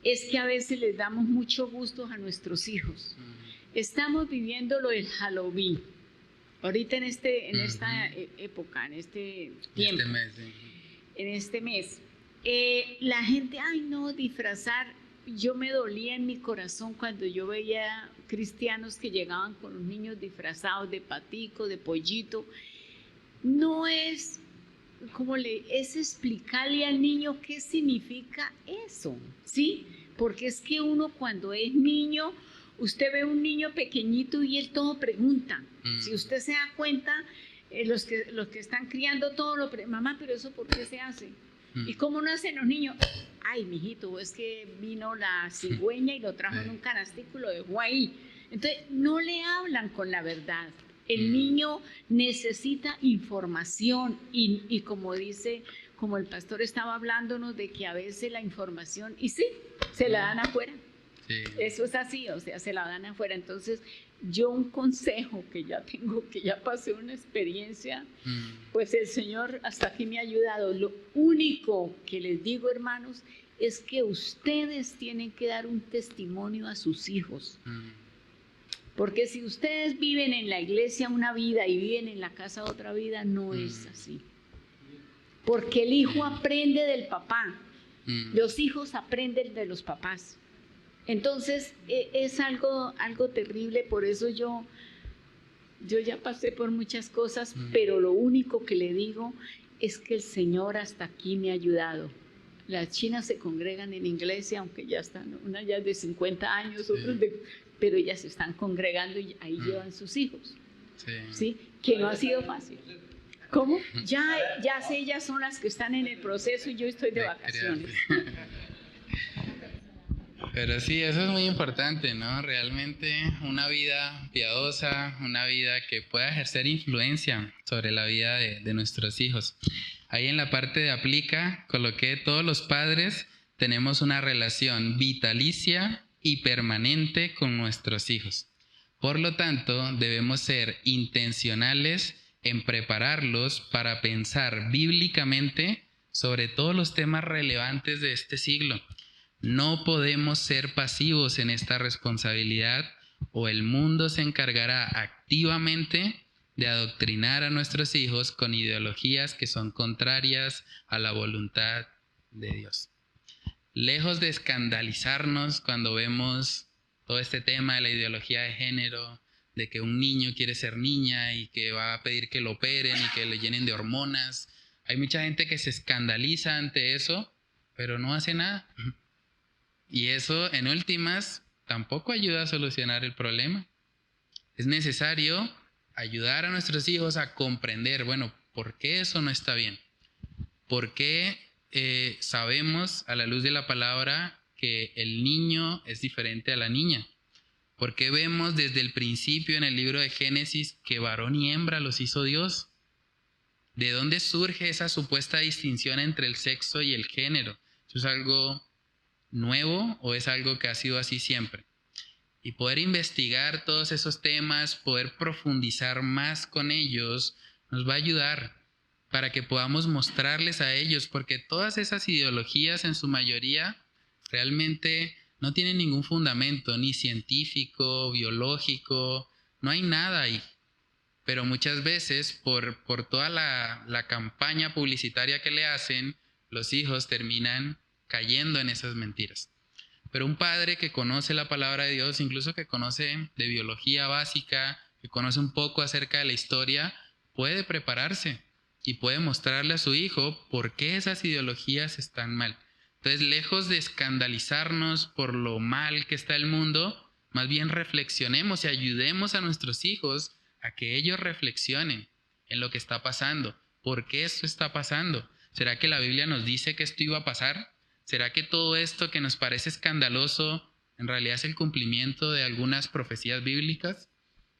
es que a veces les damos mucho gusto a nuestros hijos. Estamos viviendo lo del Halloween. Ahorita en esta época, en este tiempo, en este mes, la gente, ay no, disfrazar. Yo me dolía en mi corazón cuando yo veía cristianos que llegaban con los niños disfrazados de patico, de pollito. No es es explicarle al niño qué significa eso, ¿sí? Porque es que uno cuando es niño, usted ve un niño pequeñito y él todo pregunta. Si usted se da cuenta, los que están criando todo lo preguntan, mamá, pero eso ¿por qué se hace? ¿Y cómo no hacen los niños? Ay, mijito, es que vino la cigüeña y lo trajo en un canastico y lo dejó ahí. Entonces, no le hablan con la verdad. El niño necesita información y como el pastor estaba hablándonos de que a veces la información, y sí, se la dan afuera. Sí. Eso es así, o sea, se la dan afuera. Entonces, yo un consejo que ya tengo, que ya pasé una experiencia, pues el Señor hasta aquí me ha ayudado. Lo único que les digo, hermanos, es que ustedes tienen que dar un testimonio a sus hijos. Porque si ustedes viven en la iglesia una vida y viven en la casa otra vida, no es así. Porque el hijo aprende del papá, los hijos aprenden de los papás. Entonces es algo terrible, por eso yo ya pasé por muchas cosas, pero lo único que le digo es que el Señor hasta aquí me ha ayudado. Las chinas se congregan en iglesia, aunque ya están, una ya de 50 años, otras pero ellas se están congregando y ahí llevan sus hijos. ¿Sí? Que no ha sido fácil. ¿Cómo? Ya ellas son las que están en el proceso y yo estoy de vacaciones. Pero sí, eso es muy importante, ¿no? Realmente una vida piadosa, una vida que pueda ejercer influencia sobre la vida de nuestros hijos. Ahí en la parte de aplica, coloqué todos los padres tenemos una relación vitalicia y permanente con nuestros hijos. Por lo tanto, debemos ser intencionales en prepararlos para pensar bíblicamente sobre todos los temas relevantes de este siglo. No podemos ser pasivos en esta responsabilidad o el mundo se encargará activamente de adoctrinar a nuestros hijos con ideologías que son contrarias a la voluntad de Dios. Lejos de escandalizarnos cuando vemos todo este tema de la ideología de género, de que un niño quiere ser niña y que va a pedir que lo operen y que le llenen de hormonas. Hay mucha gente que se escandaliza ante eso, pero no hace nada. Y eso, en últimas, tampoco ayuda a solucionar el problema. Es necesario ayudar a nuestros hijos a comprender, bueno, ¿por qué eso no está bien? ¿Por qué sabemos a la luz de la palabra que el niño es diferente a la niña? ¿Por qué vemos desde el principio en el libro de Génesis que varón y hembra los hizo Dios? ¿De dónde surge esa supuesta distinción entre el sexo y el género? ¿Eso es algo nuevo o es algo que ha sido así siempre? Y poder investigar todos esos temas, poder profundizar más con ellos, nos va a ayudar para que podamos mostrarles a ellos, porque todas esas ideologías en su mayoría realmente no tienen ningún fundamento, ni científico, biológico, no hay nada ahí. Pero muchas veces, por toda la campaña publicitaria que le hacen, los hijos terminan cayendo en esas mentiras. Pero un padre que conoce la palabra de Dios, incluso que conoce de biología básica, que conoce un poco acerca de la historia, puede prepararse y puede mostrarle a su hijo por qué esas ideologías están mal. Entonces, lejos de escandalizarnos por lo mal que está el mundo, más bien reflexionemos y ayudemos a nuestros hijos a que ellos reflexionen en lo que está pasando. ¿Por qué esto está pasando? ¿Será que la Biblia nos dice que esto iba a pasar? ¿Será que todo esto que nos parece escandaloso en realidad es el cumplimiento de algunas profecías bíblicas?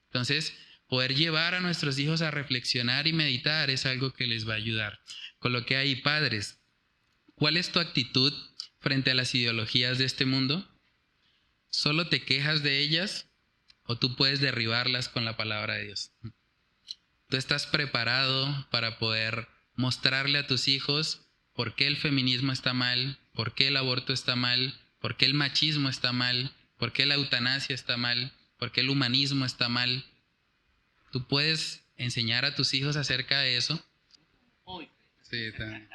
Entonces, poder llevar a nuestros hijos a reflexionar y meditar es algo que les va a ayudar. Coloqué ahí, padres, ¿cuál es tu actitud frente a las ideologías de este mundo? ¿Solo te quejas de ellas o tú puedes derribarlas con la palabra de Dios? ¿Tú estás preparado para poder mostrarle a tus hijos por qué el feminismo está mal, por qué el aborto está mal, por qué el machismo está mal, por qué la eutanasia está mal, por qué el humanismo está mal. ¿Tú puedes enseñar a tus hijos acerca de eso? Sí, también.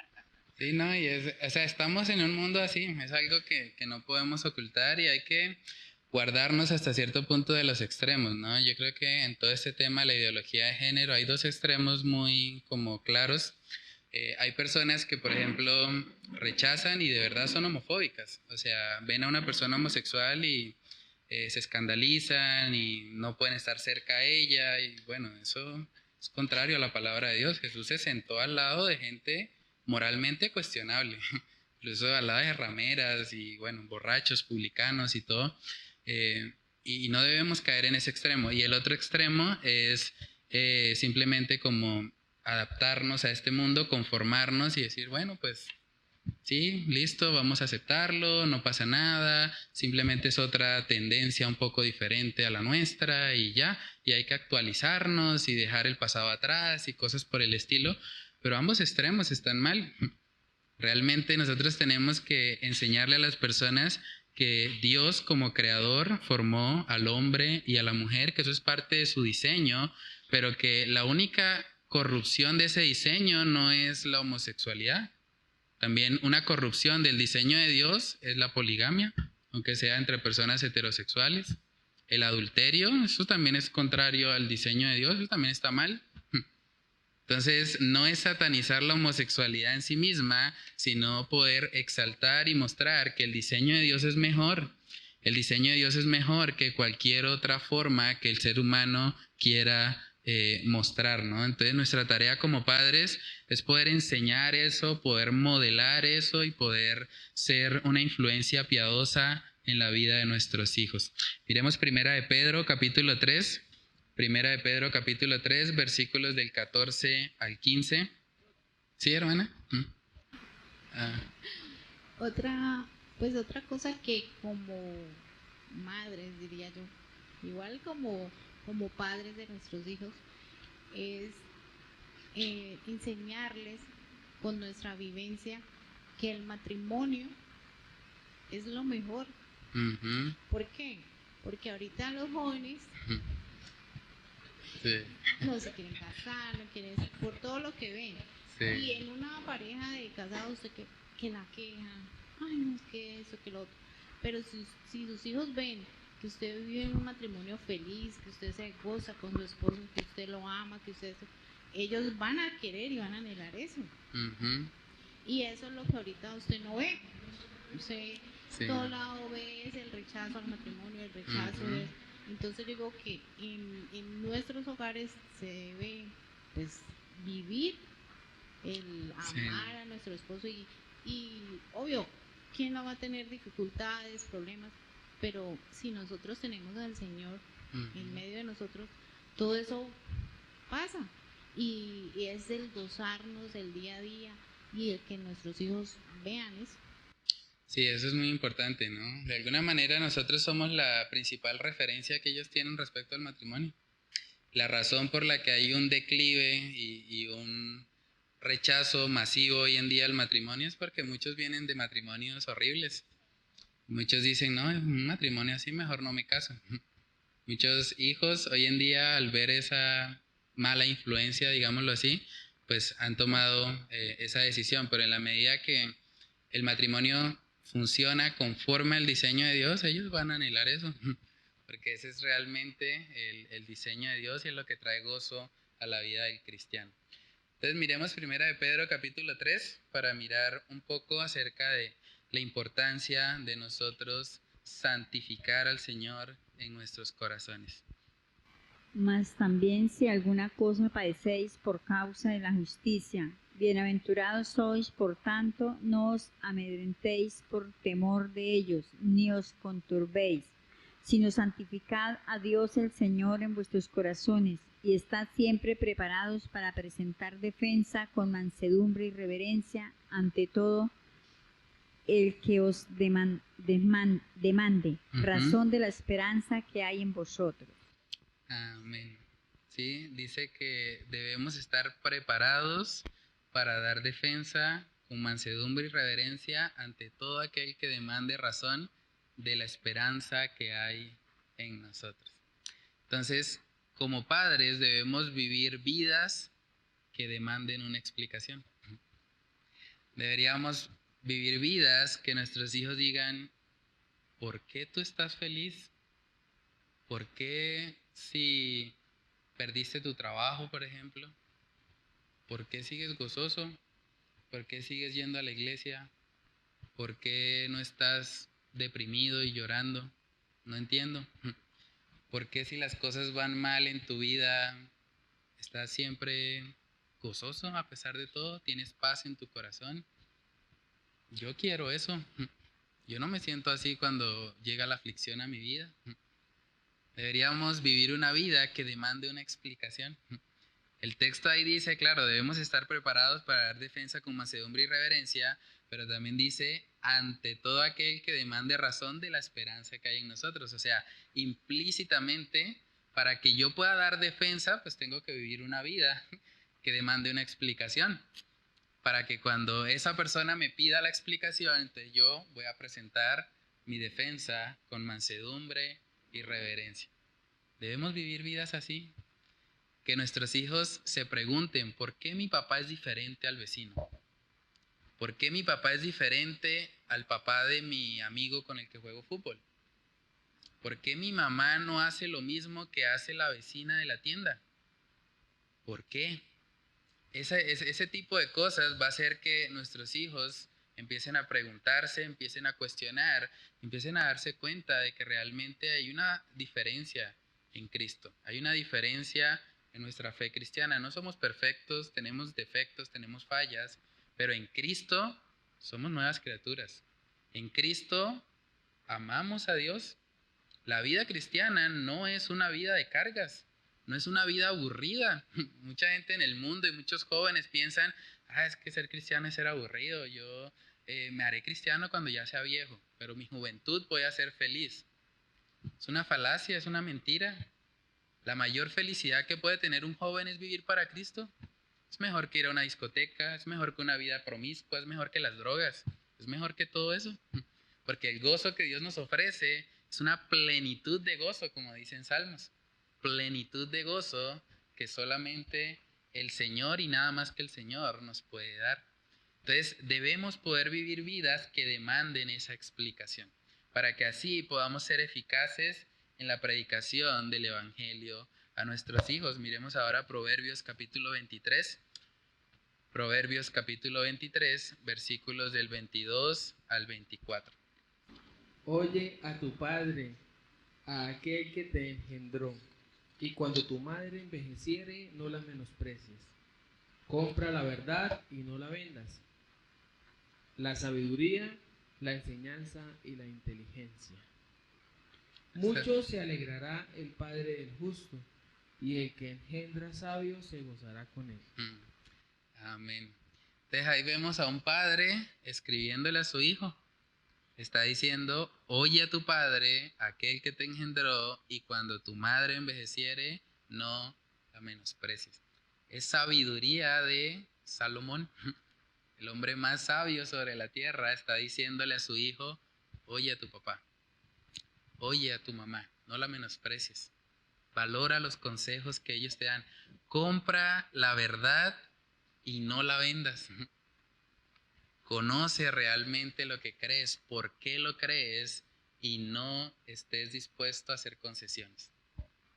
Sí, no, o sea, estamos en un mundo así, es algo que no podemos ocultar y hay que guardarnos hasta cierto punto de los extremos, ¿no? Yo creo que en todo este tema de la ideología de género hay dos extremos muy como claros. Hay personas que, por ejemplo, rechazan y de verdad son homofóbicas, o sea, ven a una persona homosexual y se escandalizan y no pueden estar cerca a ella y bueno, eso es contrario a la palabra de Dios. Jesús se sentó al lado de gente moralmente cuestionable, incluso al lado de rameras y bueno, borrachos, publicanos y todo, y no debemos caer en ese extremo. Y el otro extremo es simplemente como adaptarnos a este mundo, conformarnos y decir, bueno, pues sí, listo, vamos a aceptarlo, no pasa nada, simplemente es otra tendencia un poco diferente a la nuestra y ya, y hay que actualizarnos y dejar el pasado atrás y cosas por el estilo, pero ambos extremos están mal. Realmente nosotros tenemos que enseñarle a las personas que Dios como creador formó al hombre y a la mujer, que eso es parte de su diseño, pero que la única corrupción de ese diseño no es la homosexualidad. También una corrupción del diseño de Dios es la poligamia, aunque sea entre personas heterosexuales. El adulterio, eso también es contrario al diseño de Dios, eso también está mal. Entonces, no es satanizar la homosexualidad en sí misma, sino poder exaltar y mostrar que el diseño de Dios es mejor. El diseño de Dios es mejor que cualquier otra forma que el ser humano quiera mostrar, ¿no? Entonces, nuestra tarea como padres es poder enseñar eso, poder modelar eso y poder ser una influencia piadosa en la vida de nuestros hijos. Miremos Primera de Pedro, capítulo 3. Primera de Pedro, capítulo 3, versículos del 14 al 15. ¿Sí, hermana? Otra cosa que como madres, diría yo, igual como padres de nuestros hijos, es enseñarles con nuestra vivencia que el matrimonio es lo mejor. Uh-huh. ¿Por qué? Porque ahorita los jóvenes sí. no se quieren casar, no quieren, por todo lo que ven. Sí. Y en una pareja de casados que la quejan, ay, no es que eso, que lo otro. Pero si sus hijos ven que usted vive en un matrimonio feliz, que usted se goza con su esposo, que usted lo ama, ellos van a querer y van a anhelar eso. Uh-huh. Y eso es lo que ahorita usted no ve. Usted todo lado ve es el rechazo al matrimonio, el rechazo uh-huh. Entonces digo que en nuestros hogares se debe pues vivir el amar a nuestro esposo y obvio, ¿quién no va a tener dificultades, problemas? Pero si nosotros tenemos al Señor uh-huh. en medio de nosotros, todo eso pasa y es el gozarnos el día a día y el que nuestros hijos vean eso. Sí, eso es muy importante, ¿no? De alguna manera nosotros somos la principal referencia que ellos tienen respecto al matrimonio. La razón por la que hay un declive y un rechazo masivo hoy en día al matrimonio es porque muchos vienen de matrimonios horribles. Muchos dicen, no, un matrimonio así mejor no me caso. Muchos hijos hoy en día al ver esa mala influencia, digámoslo así, pues han tomado esa decisión, pero en la medida que el matrimonio funciona conforme al diseño de Dios, ellos van a anhelar eso, porque ese es realmente el diseño de Dios y es lo que trae gozo a la vida del cristiano. Entonces miremos Primera de Pedro capítulo 3 para mirar un poco acerca de la importancia de nosotros santificar al Señor en nuestros corazones. Mas también si alguna cosa padecéis por causa de la justicia, bienaventurados sois, por tanto, no os amedrentéis por temor de ellos, ni os conturbéis, sino santificad a Dios el Señor en vuestros corazones, y estad siempre preparados para presentar defensa con mansedumbre y reverencia ante todo el que os demande uh-huh. razón de la esperanza que hay en vosotros. Amén. Sí, dice que debemos estar preparados para dar defensa con mansedumbre y reverencia ante todo aquel que demande razón de la esperanza que hay en nosotros. Entonces, como padres debemos vivir vidas que demanden una explicación. Deberíamos vivir vidas que nuestros hijos digan, ¿por qué tú estás feliz? ¿Por qué si perdiste tu trabajo, por ejemplo? ¿Por qué sigues gozoso? ¿Por qué sigues yendo a la iglesia? ¿Por qué no estás deprimido y llorando? No entiendo. ¿Por qué si las cosas van mal en tu vida, estás siempre gozoso a pesar de todo? ¿Tienes paz en tu corazón? Yo quiero eso. Yo no me siento así cuando llega la aflicción a mi vida. Deberíamos vivir una vida que demande una explicación. El texto ahí dice, claro, debemos estar preparados para dar defensa con mansedumbre y reverencia, pero también dice, ante todo aquel que demande razón de la esperanza que hay en nosotros. O sea, implícitamente, para que yo pueda dar defensa, pues tengo que vivir una vida que demande una explicación. Para que cuando esa persona me pida la explicación, entonces yo voy a presentar mi defensa con mansedumbre y reverencia. Debemos vivir vidas así. Que nuestros hijos se pregunten, ¿por qué mi papá es diferente al vecino? ¿Por qué mi papá es diferente al papá de mi amigo con el que juego fútbol? ¿Por qué mi mamá no hace lo mismo que hace la vecina de la tienda? ¿Por qué? Ese tipo de cosas va a hacer que nuestros hijos empiecen a preguntarse, empiecen a cuestionar, empiecen a darse cuenta de que realmente hay una diferencia en Cristo. Hay una diferencia en nuestra fe cristiana. No somos perfectos, tenemos defectos, tenemos fallas, pero en Cristo somos nuevas criaturas. En Cristo amamos a Dios. La vida cristiana no es una vida de cargas, no es una vida aburrida. Mucha gente en el mundo y muchos jóvenes piensan, es que ser cristiano es ser aburrido, yo me haré cristiano cuando ya sea viejo, pero mi juventud voy a ser feliz. Es una falacia, es una mentira. La mayor felicidad que puede tener un joven es vivir para Cristo. Es mejor que ir a una discoteca, es mejor que una vida promiscua, es mejor que las drogas, es mejor que todo eso. Porque el gozo que Dios nos ofrece es una plenitud de gozo, como dicen Salmos. Plenitud de gozo que solamente el Señor y nada más que el Señor nos puede dar. Entonces debemos poder vivir vidas que demanden esa explicación, para que así podamos ser eficaces en la predicación del Evangelio a nuestros hijos. Miremos ahora Proverbios capítulo 23. Proverbios capítulo 23, versículos del 22 al 24. Oye a tu padre, a aquel que te engendró, y cuando tu madre envejeciere, no la menosprecies. Compra la verdad y no la vendas, la sabiduría, la enseñanza y la inteligencia. Mucho se alegrará el padre del justo, y el que engendra sabio se gozará con él. Amén. Entonces ahí vemos a un padre escribiéndole a su hijo. Está diciendo, oye a tu padre, aquel que te engendró, y cuando tu madre envejeciere, no la menosprecies. Es sabiduría de Salomón, el hombre más sabio sobre la tierra, está diciéndole a su hijo, oye a tu papá, oye a tu mamá, no la menosprecies. Valora los consejos que ellos te dan. Compra la verdad y no la vendas. Conoce realmente lo que crees, por qué lo crees y no estés dispuesto a hacer concesiones.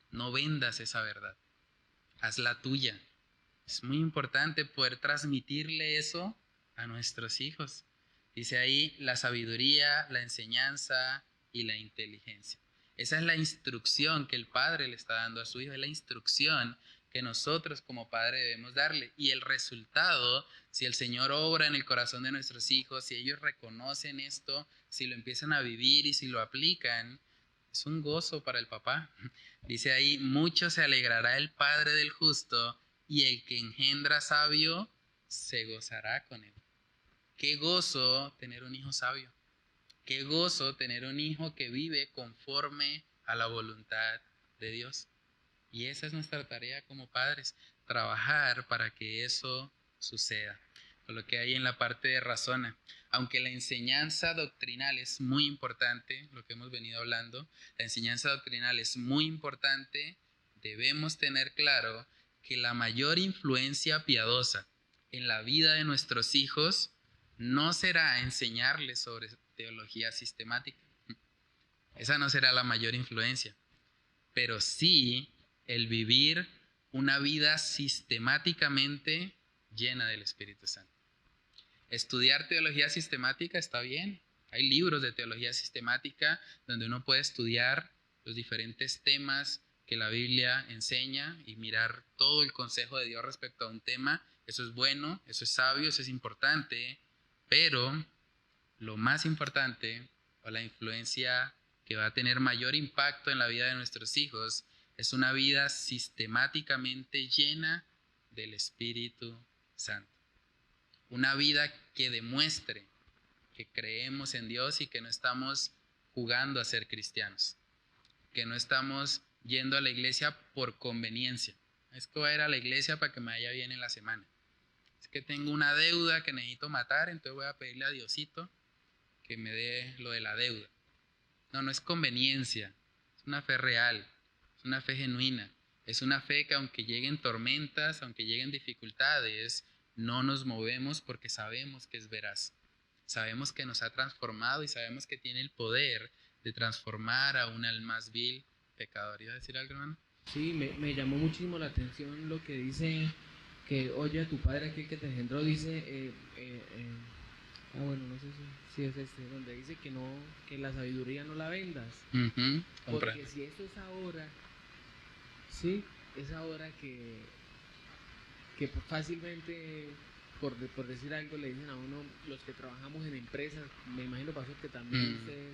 No vendas esa verdad, hazla tuya. Es muy importante poder transmitirle eso a nuestros hijos. Dice ahí la sabiduría, la enseñanza y la inteligencia. Esa es la instrucción que el padre le está dando a su hijo, es la instrucción que nosotros como padre debemos darle. Y el resultado, si el Señor obra en el corazón de nuestros hijos, si ellos reconocen esto, si lo empiezan a vivir y si lo aplican, es un gozo para el papá. Dice ahí, mucho se alegrará el padre del justo y el que engendra sabio se gozará con él. Qué gozo tener un hijo sabio. Qué gozo tener un hijo que vive conforme a la voluntad de Dios. Y esa es nuestra tarea como padres, trabajar para que eso suceda. o lo que hay en la parte de razona. Aunque la enseñanza doctrinal es muy importante, lo que hemos venido hablando, la enseñanza doctrinal es muy importante, debemos tener claro que la mayor influencia piadosa en la vida de nuestros hijos no será enseñarles sobre teología sistemática. Esa no será la mayor influencia, pero sí el vivir una vida sistemáticamente llena del Espíritu Santo. Estudiar teología sistemática está bien. Hay libros de teología sistemática donde uno puede estudiar los diferentes temas que la Biblia enseña y mirar todo el consejo de Dios respecto a un tema. Eso es bueno, eso es sabio, eso es importante, pero lo más importante, o la influencia que va a tener mayor impacto en la vida de nuestros hijos, es una vida sistemáticamente llena del Espíritu Santo. Una vida que demuestre que creemos en Dios y que no estamos jugando a ser cristianos, que no estamos yendo a la iglesia por conveniencia. Es que voy a ir a la iglesia para que me vaya bien en la semana. Es que tengo una deuda que necesito matar, entonces voy a pedirle a Diosito que me dé lo de la deuda. No, no es conveniencia, es una fe real, es una fe genuina, es una fe que aunque lleguen tormentas, aunque lleguen dificultades, no nos movemos porque sabemos que es veraz. Sabemos que nos ha transformado y sabemos que tiene el poder de transformar a un alma más vil, pecador. ¿Iba a decir algo, hermano? Sí, me llamó muchísimo la atención lo que dice, que oye a tu padre aquel que te engendró, dice, bueno, no sé si es donde dice que no, que la sabiduría no la vendas. Porque si eso es ahora, sí, es ahora que fácilmente, por decir algo, le dicen a uno, los que trabajamos en empresas, me imagino, pastor, que también usted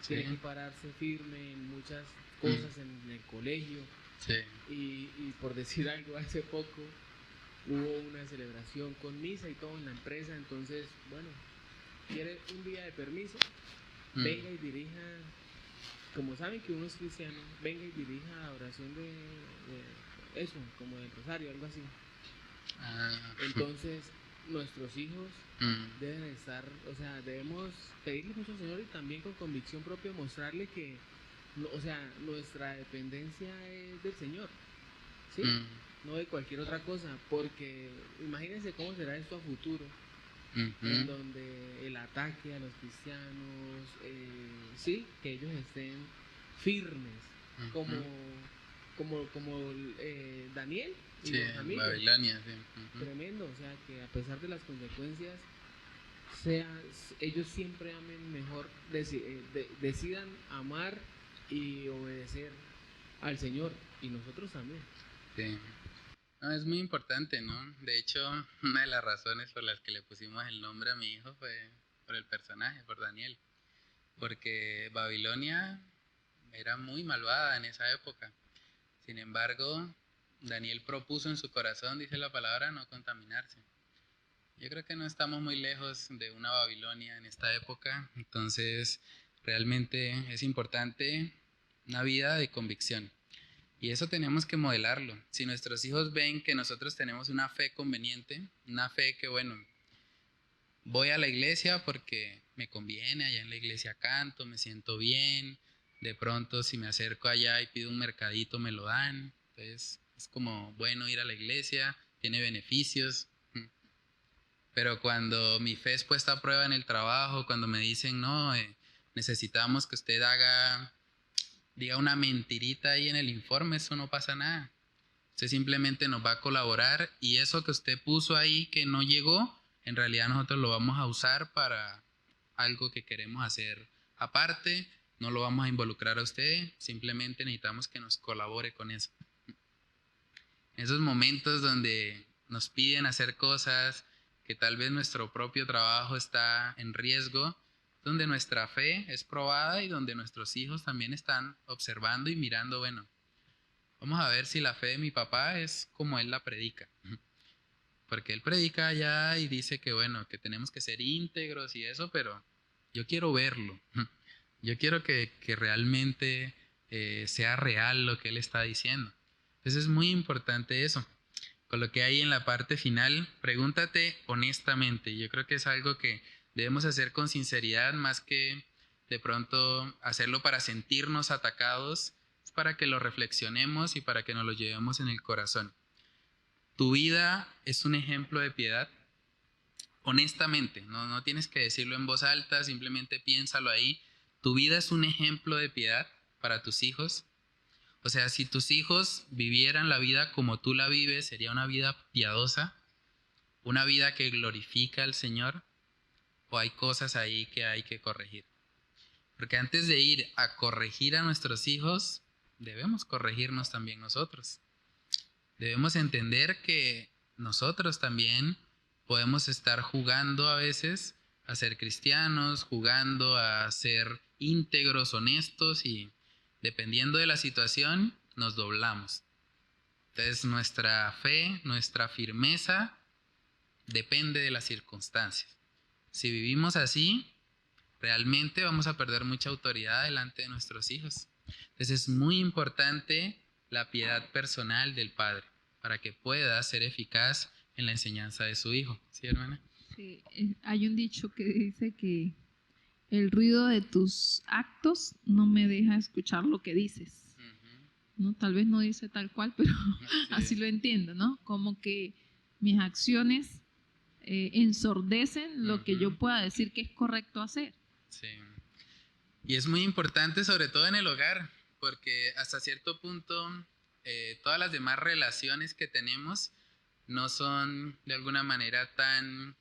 tiene que pararse firme en muchas cosas en el colegio. Sí. Y por decir algo, hace poco hubo una celebración con misa y todo en la empresa, entonces, bueno, quiere un día de permiso, venga y dirija, como saben que uno es cristiano, venga y dirija la oración de eso, como del rosario, algo así. Entonces, nuestros hijos deben estar, o sea, debemos pedirle mucho al Señor y también con convicción propia mostrarle que, o sea, nuestra dependencia es del Señor, ¿sí? No de cualquier otra cosa, porque imagínense cómo será esto a futuro, en donde el ataque a los cristianos, sí, que ellos estén firmes, como Daniel y los amigos. Babilonia, sí. Tremendo, o sea, que a pesar de las consecuencias, ellos siempre amen mejor, decidan amar y obedecer al Señor, y nosotros también. Sí. No, es muy importante, ¿no? De hecho, una de las razones por las que le pusimos el nombre a mi hijo fue por el personaje, por Daniel. Porque Babilonia era muy malvada en esa época. Sin embargo, Daniel propuso en su corazón, dice la palabra, no contaminarse. Yo creo que no estamos muy lejos de una Babilonia en esta época. Entonces, realmente es importante una vida de convicción. Y eso tenemos que modelarlo. Si nuestros hijos ven que nosotros tenemos una fe conveniente, una fe que, bueno, voy a la iglesia porque me conviene, allá en la iglesia canto, me siento bien, de pronto si me acerco allá y pido un mercadito me lo dan, entonces es como bueno ir a la iglesia, tiene beneficios. Pero cuando mi fe es puesta a prueba en el trabajo, cuando me dicen, no, necesitamos que usted diga una mentirita ahí en el informe, eso no pasa nada. Usted simplemente nos va a colaborar y eso que usted puso ahí que no llegó, en realidad nosotros lo vamos a usar para algo que queremos hacer aparte, no lo vamos a involucrar a usted, simplemente necesitamos que nos colabore con eso. En esos momentos donde nos piden hacer cosas que tal vez nuestro propio trabajo está en riesgo, donde nuestra fe es probada y donde nuestros hijos también están observando y mirando, bueno, vamos a ver si la fe de mi papá es como él la predica. Porque él predica allá y dice que, bueno, que tenemos que ser íntegros y eso, pero yo quiero verlo. Yo quiero que realmente sea real lo que él está diciendo. Entonces es muy importante eso. coloqué ahí en la parte final, pregúntate honestamente. Yo creo que es algo que debemos hacer con sinceridad, más que de pronto hacerlo para sentirnos atacados, es para que lo reflexionemos y para que nos lo llevemos en el corazón. ¿Tu vida es un ejemplo de piedad? Honestamente, no tienes que decirlo en voz alta, simplemente piénsalo ahí. ¿Tu vida es un ejemplo de piedad para tus hijos? O sea, si tus hijos vivieran la vida como tú la vives, ¿sería una vida piadosa? ¿Una vida que glorifica al Señor? ¿O hay cosas ahí que hay que corregir? Porque antes de ir a corregir a nuestros hijos, debemos corregirnos también nosotros. Debemos entender que nosotros también podemos estar jugando a veces a ser cristianos, jugando a ser íntegros, honestos, y dependiendo de la situación nos doblamos. Entonces nuestra fe, nuestra firmeza depende de las circunstancias. Si vivimos así, realmente vamos a perder mucha autoridad delante de nuestros hijos. Entonces es muy importante la piedad personal del padre para que pueda ser eficaz en la enseñanza de su hijo. ¿Sí, hermana? Sí, hay un dicho que dice que el ruido de tus actos no me deja escuchar lo que dices. ¿No? Tal vez no dice tal cual, pero así lo entiendo, ¿no? Como que mis acciones ensordecen lo que yo pueda decir que es correcto hacer. Sí. Y es muy importante, sobre todo en el hogar, porque hasta cierto punto todas las demás relaciones que tenemos no son de alguna manera tan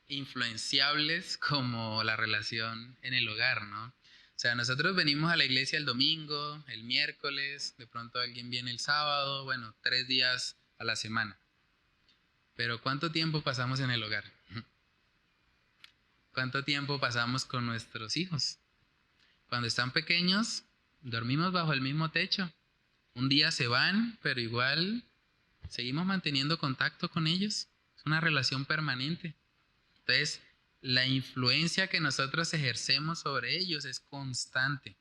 influenciables como la relación en el hogar, ¿no? O sea, nosotros venimos a la iglesia el domingo, el miércoles, de pronto alguien viene el sábado, bueno, 3 días a la semana. Pero ¿cuánto tiempo pasamos en el hogar? ¿Cuánto tiempo pasamos con nuestros hijos? Cuando están pequeños, dormimos bajo el mismo techo. Un día se van, pero igual seguimos manteniendo contacto con ellos. Es una relación permanente. Entonces, la influencia que nosotros ejercemos sobre ellos es constante.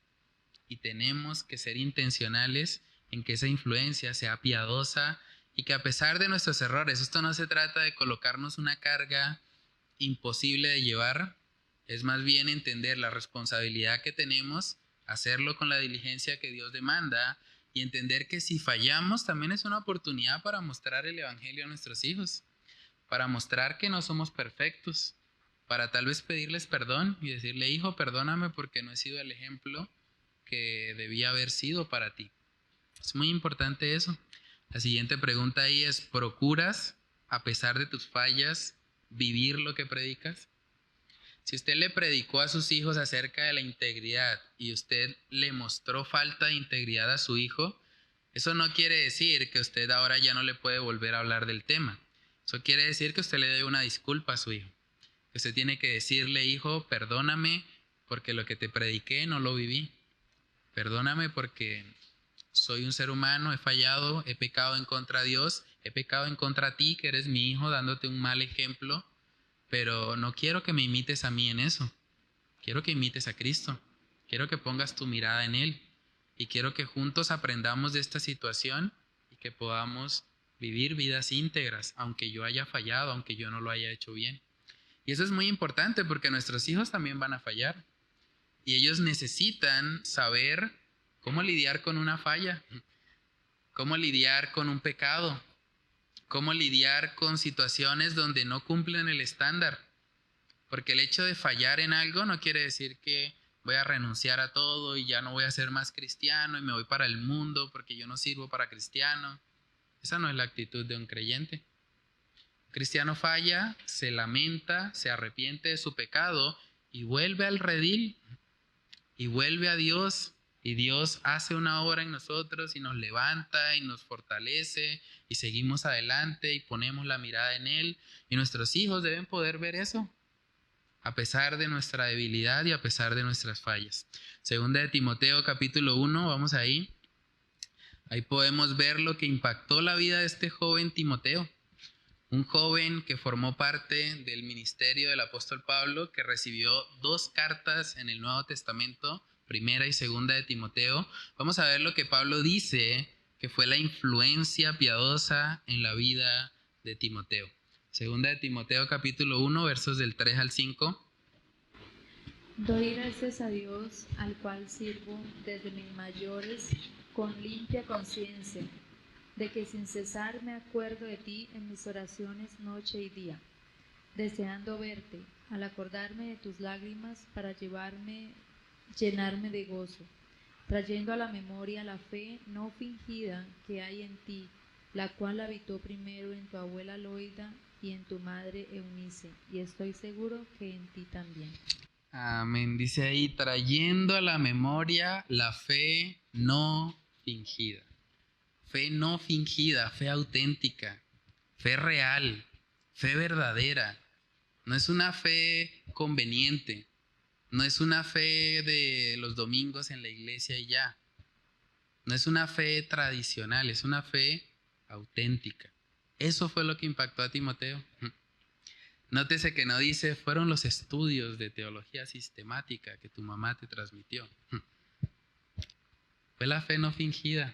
Y tenemos que ser intencionales en que esa influencia sea piadosa y que a pesar de nuestros errores, esto no se trata de colocarnos una carga imposible de llevar, es más bien entender la responsabilidad que tenemos, hacerlo con la diligencia que Dios demanda y entender que si fallamos también es una oportunidad para mostrar el evangelio a nuestros hijos, para mostrar que no somos perfectos, para tal vez pedirles perdón y decirle: hijo, perdóname porque no he sido el ejemplo que debía haber sido para ti. Es muy importante eso. La siguiente pregunta ahí es: ¿procuras, a pesar de tus fallas, vivir lo que predicas? Si usted le predicó a sus hijos acerca de la integridad y usted le mostró falta de integridad a su hijo, eso no quiere decir que usted ahora ya no le puede volver a hablar del tema. Eso quiere decir que usted le debe una disculpa a su hijo. Que usted tiene que decirle: hijo, perdóname porque lo que te prediqué no lo viví. Perdóname porque soy un ser humano, he fallado, he pecado en contra de Dios, he pecado en contra de ti, que eres mi hijo, dándote un mal ejemplo. Pero no quiero que me imites a mí en eso. Quiero que imites a Cristo. Quiero que pongas tu mirada en Él. Y quiero que juntos aprendamos de esta situación y que podamos vivir vidas íntegras, aunque yo haya fallado, aunque yo no lo haya hecho bien. Y eso es muy importante porque nuestros hijos también van a fallar. Y ellos necesitan saber cómo lidiar con una falla, cómo lidiar con un pecado, cómo lidiar con situaciones donde no cumplen el estándar. Porque el hecho de fallar en algo no quiere decir que voy a renunciar a todo y ya no voy a ser más cristiano y me voy para el mundo porque yo no sirvo para cristiano. Esa no es la actitud de un creyente. Un cristiano falla, se lamenta, se arrepiente de su pecado y vuelve al redil y vuelve a Dios. Y Dios hace una obra en nosotros y nos levanta y nos fortalece y seguimos adelante y ponemos la mirada en Él. Y nuestros hijos deben poder ver eso, a pesar de nuestra debilidad y a pesar de nuestras fallas. Segunda de Timoteo capítulo 1, vamos ahí. Ahí podemos ver lo que impactó la vida de este joven Timoteo. Un joven que formó parte del ministerio del apóstol Pablo, que recibió 2 cartas en el Nuevo Testamento, primera y segunda de Timoteo. Vamos a ver lo que Pablo dice que fue la influencia piadosa en la vida de Timoteo. Segunda de Timoteo capítulo 1, versos del 3 al 5. Doy gracias a Dios, al cual sirvo desde mis mayores con limpia conciencia, de que sin cesar me acuerdo de ti en mis oraciones noche y día, deseando verte, al acordarme de tus lágrimas para llenarme de gozo, trayendo a la memoria la fe no fingida que hay en ti, la cual habitó primero en tu abuela Loida y en tu madre Eunice, y estoy seguro que en ti también. Amén. Dice ahí, trayendo a la memoria la fe no fingida. Fe no fingida, fe auténtica, fe real, fe verdadera. No es una fe conveniente, no es una fe de los domingos en la iglesia y ya. No es una fe tradicional, es una fe auténtica. Eso fue lo que impactó a Timoteo. Nótese que no dice, fueron los estudios de teología sistemática que tu mamá te transmitió. Fue la fe no fingida,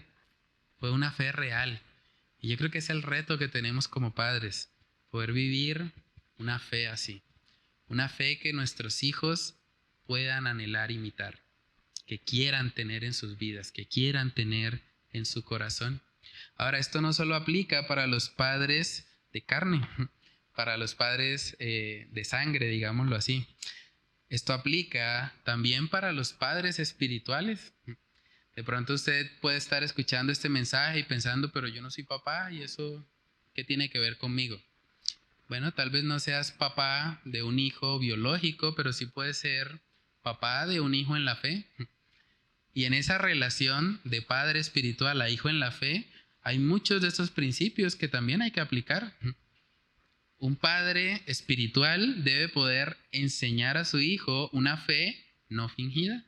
fue una fe real. Y yo creo que es el reto que tenemos como padres, poder vivir una fe así. Una fe que nuestros hijos puedan anhelar imitar, que quieran tener en sus vidas, que quieran tener en su corazón. Ahora, esto no solo aplica para los padres de carne, para los padres de sangre, digámoslo así. Esto aplica también para los padres espirituales. De pronto usted puede estar escuchando este mensaje y pensando, pero yo no soy papá, ¿y eso qué tiene que ver conmigo? Bueno, tal vez no seas papá de un hijo biológico, pero sí puedes ser papá de un hijo en la fe. Y en esa relación de padre espiritual a hijo en la fe, hay muchos de estos principios que también hay que aplicar. Un padre espiritual debe poder enseñar a su hijo una fe no fingida.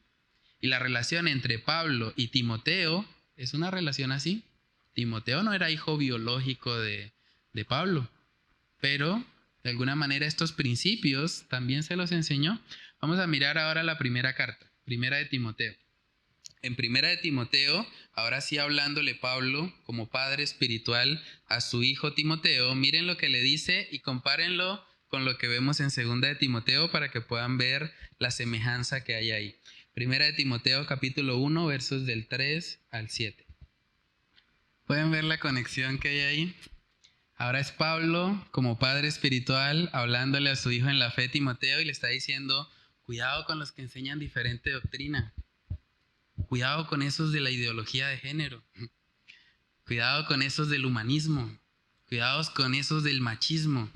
Y la relación entre Pablo y Timoteo es una relación así. Timoteo no era hijo biológico de Pablo, pero de alguna manera estos principios también se los enseñó. Vamos a mirar ahora la primera carta, primera de Timoteo. En primera de Timoteo, ahora sí hablándole Pablo como padre espiritual a su hijo Timoteo, miren lo que le dice y compárenlo con lo que vemos en segunda de Timoteo para que puedan ver la semejanza que hay ahí. Primera de Timoteo capítulo 1, versos del 3 al 7. ¿Pueden ver la conexión que hay ahí? Ahora es Pablo como padre espiritual hablándole a su hijo en la fe Timoteo y le está diciendo, cuidado con los que enseñan diferente doctrina. Cuidado con esos de la ideología de género. Cuidado con esos del humanismo. Cuidados con esos del machismo,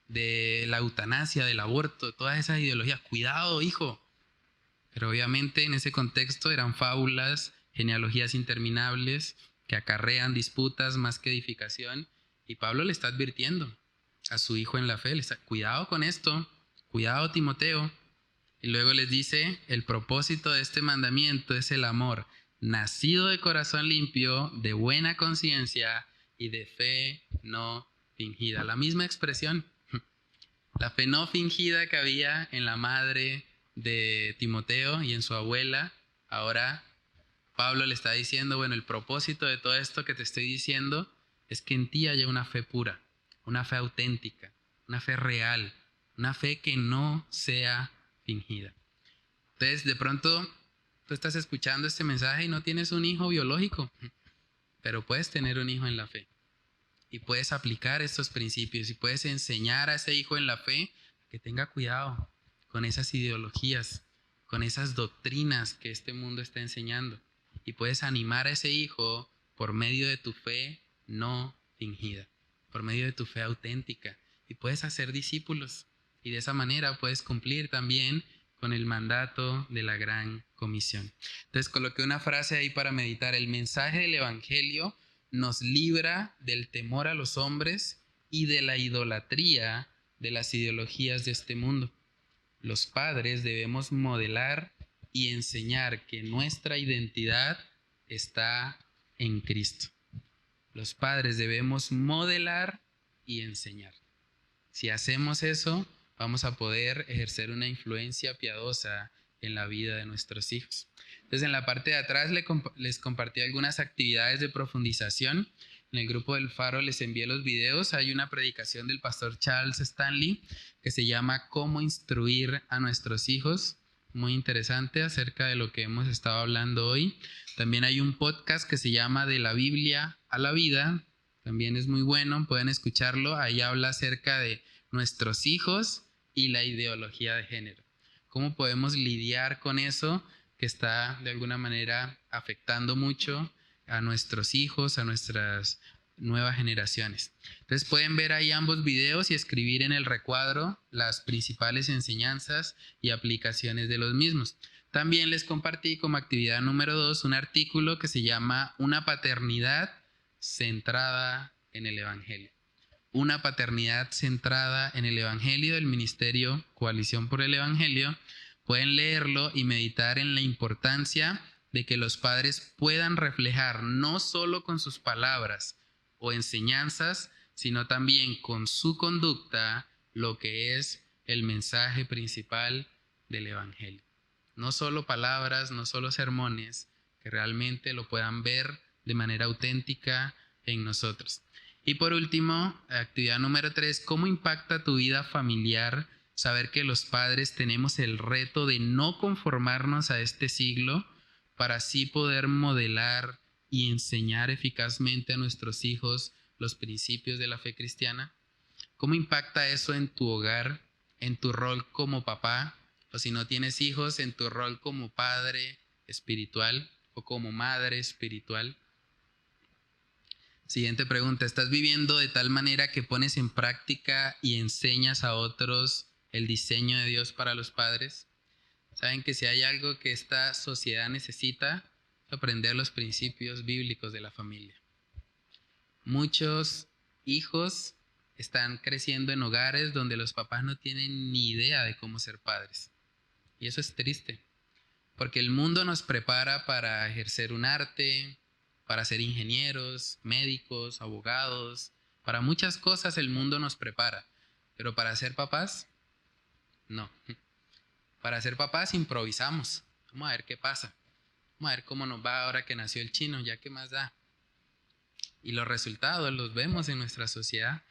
de la eutanasia, del aborto, todas esas ideologías. Cuidado, hijo. Pero obviamente en ese contexto eran fábulas, genealogías interminables que acarrean disputas más que edificación. Y Pablo le está advirtiendo a su hijo en la fe, le está, cuidado con esto, cuidado Timoteo. Y luego les dice, el propósito de este mandamiento es el amor, nacido de corazón limpio, de buena conciencia y de fe no fingida. La misma expresión, la fe no fingida que había en la madre de Timoteo y en su abuela. Ahora Pablo le está diciendo, bueno, el propósito de todo esto que te estoy diciendo es que en ti haya una fe pura, una fe auténtica, una fe real, una fe que no sea fingida. Entonces, de pronto, tú estás escuchando este mensaje y no tienes un hijo biológico, pero puedes tener un hijo en la fe y puedes aplicar estos principios y puedes enseñar a ese hijo en la fe que tenga cuidado con esas ideologías, con esas doctrinas que este mundo está enseñando y puedes animar a ese hijo por medio de tu fe no fingida, por medio de tu fe auténtica y puedes hacer discípulos. Y de esa manera puedes cumplir también con el mandato de la Gran Comisión. Entonces coloqué una frase ahí para meditar. El mensaje del Evangelio nos libra del temor a los hombres y de la idolatría de las ideologías de este mundo. Los padres debemos modelar y enseñar que nuestra identidad está en Cristo. Los padres debemos modelar y enseñar. Si hacemos eso, vamos a poder ejercer una influencia piadosa en la vida de nuestros hijos. Entonces, en la parte de atrás les compartí algunas actividades de profundización. En el grupo del Faro les envié los videos. Hay una predicación del pastor Charles Stanley que se llama ¿Cómo instruir a nuestros hijos? Muy interesante acerca de lo que hemos estado hablando hoy. También hay un podcast que se llama De la Biblia a la Vida. También es muy bueno, pueden escucharlo. Ahí habla acerca de nuestros hijos y la ideología de género. ¿Cómo podemos lidiar con eso que está de alguna manera afectando mucho a nuestros hijos, a nuestras nuevas generaciones? Entonces pueden ver ahí ambos videos y escribir en el recuadro las principales enseñanzas y aplicaciones de los mismos. También les compartí como actividad número 2 un artículo que se llama Una paternidad centrada en el Evangelio. Una paternidad centrada en el Evangelio del Ministerio Coalición por el Evangelio. Pueden leerlo y meditar en la importancia de que los padres puedan reflejar no solo con sus palabras o enseñanzas, sino también con su conducta lo que es el mensaje principal del Evangelio. No solo palabras, no solo sermones, que realmente lo puedan ver de manera auténtica en nosotros. Y por último, actividad número 3, ¿cómo impacta tu vida familiar saber que los padres tenemos el reto de no conformarnos a este siglo para así poder modelar y enseñar eficazmente a nuestros hijos los principios de la fe cristiana? ¿Cómo impacta eso en tu hogar, en tu rol como papá, o si no tienes hijos, en tu rol como padre espiritual o como madre espiritual? Siguiente pregunta, ¿estás viviendo de tal manera que pones en práctica y enseñas a otros el diseño de Dios para los padres? Saben que si hay algo que esta sociedad necesita, es aprender los principios bíblicos de la familia. Muchos hijos están creciendo en hogares donde los papás no tienen ni idea de cómo ser padres. Y eso es triste, porque el mundo nos prepara para ejercer un arte, para ser ingenieros, médicos, abogados. Para muchas cosas el mundo nos prepara, pero para ser papás, no. Para ser papás improvisamos. Vamos a ver qué pasa. Vamos a ver cómo nos va ahora que nació el chino, ya qué más da. Y los resultados los vemos en nuestra sociedad.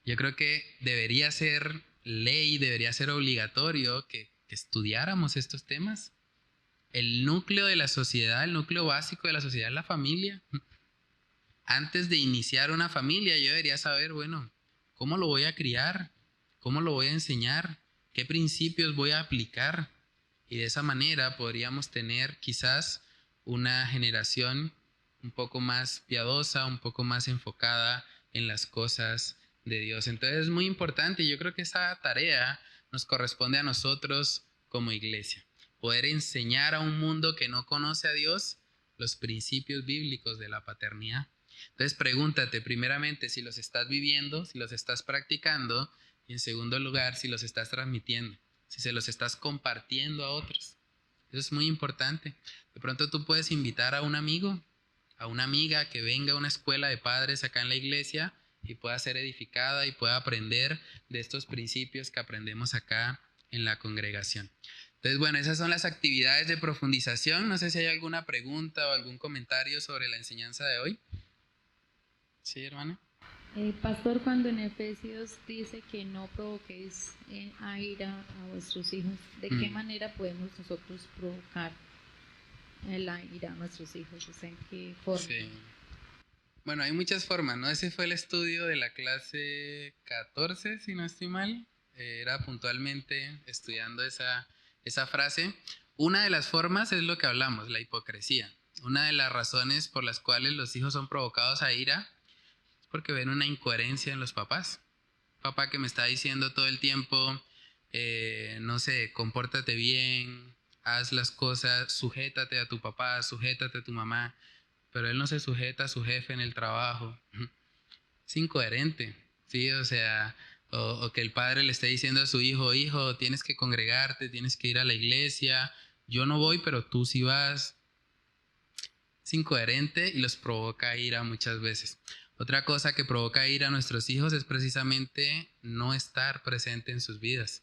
Yo creo que debería ser ley, debería ser obligatorio que estudiáramos estos temas. El núcleo de la sociedad, el núcleo básico de la sociedad es la familia. Antes de iniciar una familia, yo debería saber, bueno, ¿cómo lo voy a criar? ¿Cómo lo voy a enseñar? ¿Qué principios voy a aplicar? Y de esa manera podríamos tener quizás una generación un poco más piadosa, un poco más enfocada en las cosas de Dios. Entonces es muy importante y yo creo que esa tarea nos corresponde a nosotros como iglesia. Poder enseñar a un mundo que no conoce a Dios los principios bíblicos de la paternidad. Entonces pregúntate primeramente si los estás viviendo, si los estás practicando, y en segundo lugar si los estás transmitiendo, si se los estás compartiendo a otros. Eso es muy importante. De pronto tú puedes invitar a un amigo, a una amiga que venga a una escuela de padres acá en la iglesia y pueda ser edificada y pueda aprender de estos principios que aprendemos acá en la congregación. Entonces, bueno, esas son las actividades de profundización. No sé si hay alguna pregunta o algún comentario sobre la enseñanza de hoy. Sí, hermana. Pastor, cuando en Efesios dice que no provoquéis a ira a vuestros hijos, ¿de qué manera podemos nosotros provocar la ira a nuestros hijos? O sea, ¿en qué forma? Sí. Bueno, hay muchas formas, ¿no? Ese fue el estudio de la clase 14, si no estoy mal. Era puntualmente estudiando esa frase. Una de las formas es lo que hablamos, la hipocresía. Una de las razones por las cuales los hijos son provocados a ira es porque ven una incoherencia en los papás. Papá que me está diciendo todo el tiempo, no sé, compórtate bien, haz las cosas, sujétate a tu papá, sujétate a tu mamá, pero él no se sujeta a su jefe en el trabajo. Es incoherente, ¿sí? O sea, o que el padre le esté diciendo a su hijo, hijo, tienes que congregarte, tienes que ir a la iglesia, yo no voy, pero tú sí vas. Es incoherente y los provoca ira muchas veces. Otra cosa que provoca ira a nuestros hijos es precisamente no estar presente en sus vidas.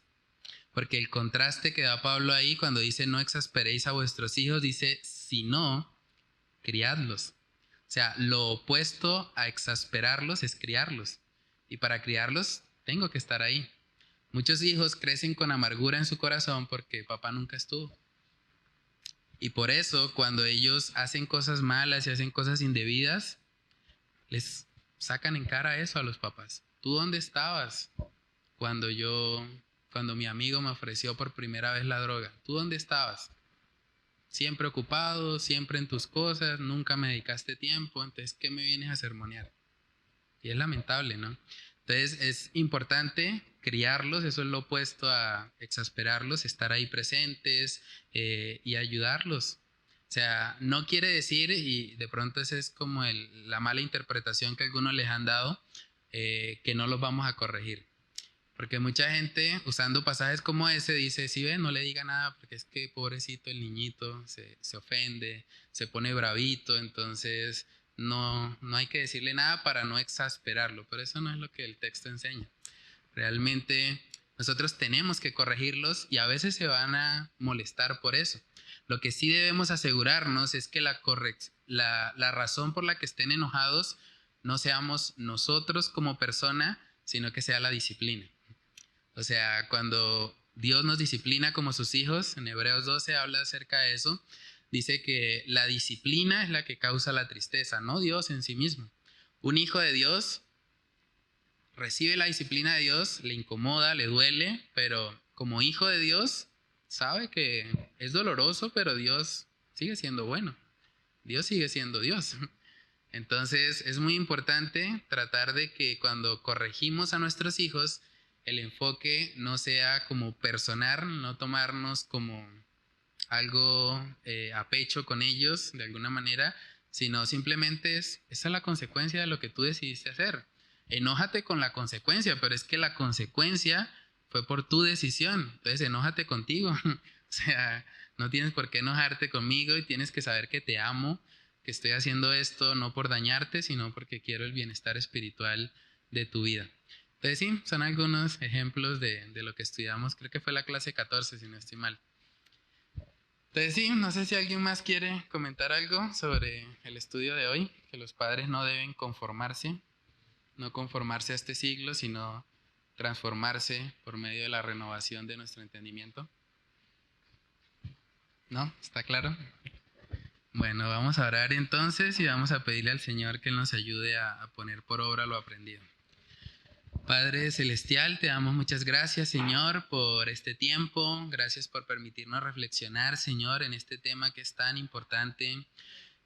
Porque el contraste que da Pablo ahí cuando dice no exasperéis a vuestros hijos, dice sino criadlos. O sea, lo opuesto a exasperarlos es criarlos. Y para criarlos tengo que estar ahí. Muchos hijos crecen con amargura en su corazón porque papá nunca estuvo. Y por eso cuando ellos hacen cosas malas y hacen cosas indebidas, les sacan en cara eso a los papás. ¿Tú dónde estabas cuando mi amigo me ofreció por primera vez la droga? ¿Tú dónde estabas? Siempre ocupado, siempre en tus cosas, nunca me dedicaste tiempo, entonces ¿qué me vienes a sermonear? Y es lamentable, ¿no? Entonces es importante criarlos, eso es lo opuesto a exasperarlos, estar ahí presentes y ayudarlos. O sea, no quiere decir, y de pronto esa es como la mala interpretación que algunos les han dado, que no los vamos a corregir. Porque mucha gente usando pasajes como ese dice, si ven, no le diga nada porque es que pobrecito el niñito se ofende, se pone bravito, entonces no hay que decirle nada para no exasperarlo, pero eso no es lo que el texto enseña. Realmente nosotros tenemos que corregirlos y a veces se van a molestar por eso. Lo que sí debemos asegurarnos es que la razón por la que estén enojados no seamos nosotros como persona, sino que sea la disciplina. O sea, cuando Dios nos disciplina como sus hijos, en Hebreos 12 habla acerca de eso, dice que la disciplina es la que causa la tristeza, no Dios en sí mismo. Un hijo de Dios recibe la disciplina de Dios, le incomoda, le duele, pero como hijo de Dios sabe que es doloroso, pero Dios sigue siendo bueno. Dios sigue siendo Dios. Entonces es muy importante tratar de que cuando corregimos a nuestros hijos, el enfoque no sea como personal, no tomarnos como algo a pecho con ellos de alguna manera, sino simplemente esa es la consecuencia de lo que tú decidiste hacer. Enójate con la consecuencia, pero es que la consecuencia fue por tu decisión, entonces enójate contigo. O sea, no tienes por qué enojarte conmigo y tienes que saber que te amo, que estoy haciendo esto no por dañarte, sino porque quiero el bienestar espiritual de tu vida. Entonces sí, son algunos ejemplos de lo que estudiamos, creo que fue la clase 14 si no estoy mal. Entonces sí, no sé si alguien más quiere comentar algo sobre el estudio de hoy, que los padres no deben conformarse, no conformarse a este siglo, sino transformarse por medio de la renovación de nuestro entendimiento. ¿No? ¿Está claro? Bueno, vamos a orar entonces y vamos a pedirle al Señor que Él nos ayude a poner por obra lo aprendido. Padre Celestial, te damos muchas gracias, Señor, por este tiempo. Gracias por permitirnos reflexionar, Señor, en este tema que es tan importante,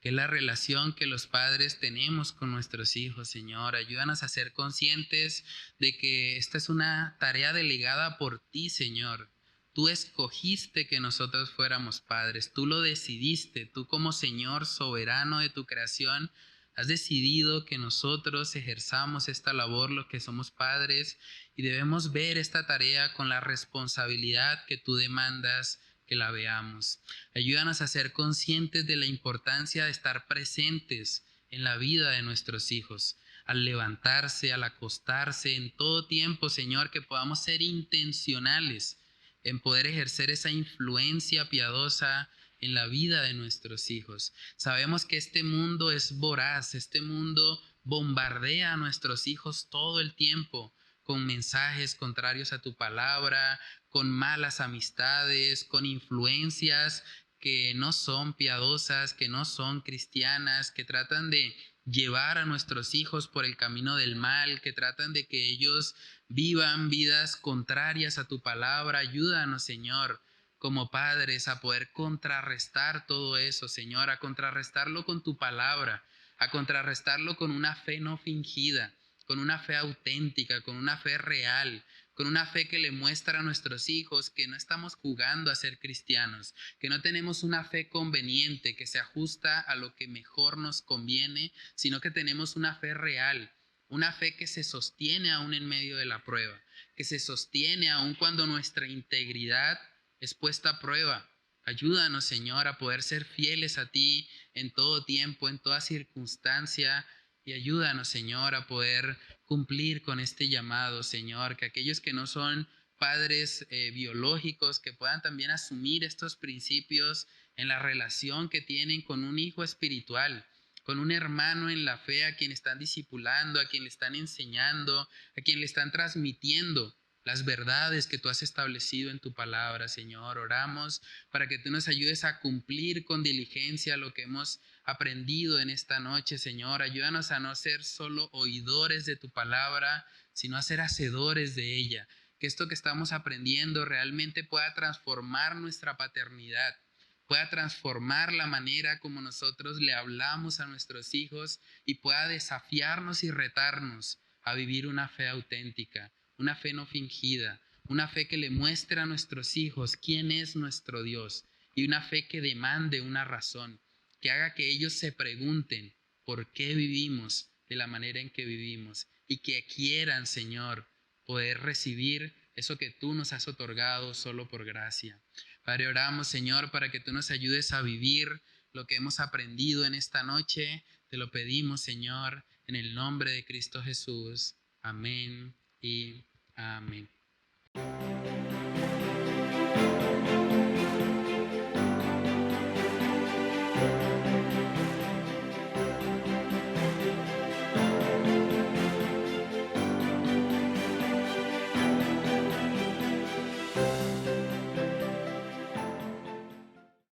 que es la relación que los padres tenemos con nuestros hijos, Señor. Ayúdanos a ser conscientes de que esta es una tarea delegada por ti, Señor. Tú escogiste que nosotros fuéramos padres, tú lo decidiste, tú como Señor soberano de tu creación, has decidido que nosotros ejerzamos esta labor, los que somos padres, y debemos ver esta tarea con la responsabilidad que tú demandas que la veamos. Ayúdanos a ser conscientes de la importancia de estar presentes en la vida de nuestros hijos, al levantarse, al acostarse, en todo tiempo, Señor, que podamos ser intencionales en poder ejercer esa influencia piadosa en la vida de nuestros hijos. Sabemos que este mundo es voraz, este mundo bombardea a nuestros hijos todo el tiempo con mensajes contrarios a tu palabra, con malas amistades, con influencias que no son piadosas, que no son cristianas, que tratan de llevar a nuestros hijos por el camino del mal, que tratan de que ellos vivan vidas contrarias a tu palabra. Ayúdanos, Señor, como padres a poder contrarrestar todo eso, Señor, a contrarrestarlo con tu palabra, a contrarrestarlo con una fe no fingida, con una fe auténtica, con una fe real, con una fe que le muestra a nuestros hijos que no estamos jugando a ser cristianos, que no tenemos una fe conveniente que se ajusta a lo que mejor nos conviene, sino que tenemos una fe real, una fe que se sostiene aún en medio de la prueba, que se sostiene aún cuando nuestra integridad es puesta a prueba. Ayúdanos, Señor, a poder ser fieles a ti en todo tiempo, en toda circunstancia, y ayúdanos, Señor, a poder cumplir con este llamado, Señor, que aquellos que no son padres biológicos que puedan también asumir estos principios en la relación que tienen con un hijo espiritual, con un hermano en la fe a quien están discipulando, a quien le están enseñando, a quien le están transmitiendo las verdades que tú has establecido en tu palabra, Señor. Oramos para que tú nos ayudes a cumplir con diligencia lo que hemos aprendido en esta noche, Señor. Ayúdanos a no ser solo oidores de tu palabra, sino a ser hacedores de ella. Que esto que estamos aprendiendo realmente pueda transformar nuestra paternidad, pueda transformar la manera como nosotros le hablamos a nuestros hijos y pueda desafiarnos y retarnos a vivir una fe auténtica, una fe no fingida, una fe que le muestre a nuestros hijos quién es nuestro Dios y una fe que demande una razón, que haga que ellos se pregunten por qué vivimos de la manera en que vivimos y que quieran, Señor, poder recibir eso que tú nos has otorgado solo por gracia. Padre, oramos, Señor, para que tú nos ayudes a vivir lo que hemos aprendido en esta noche. Te lo pedimos, Señor, en el nombre de Cristo Jesús. Amén y amén.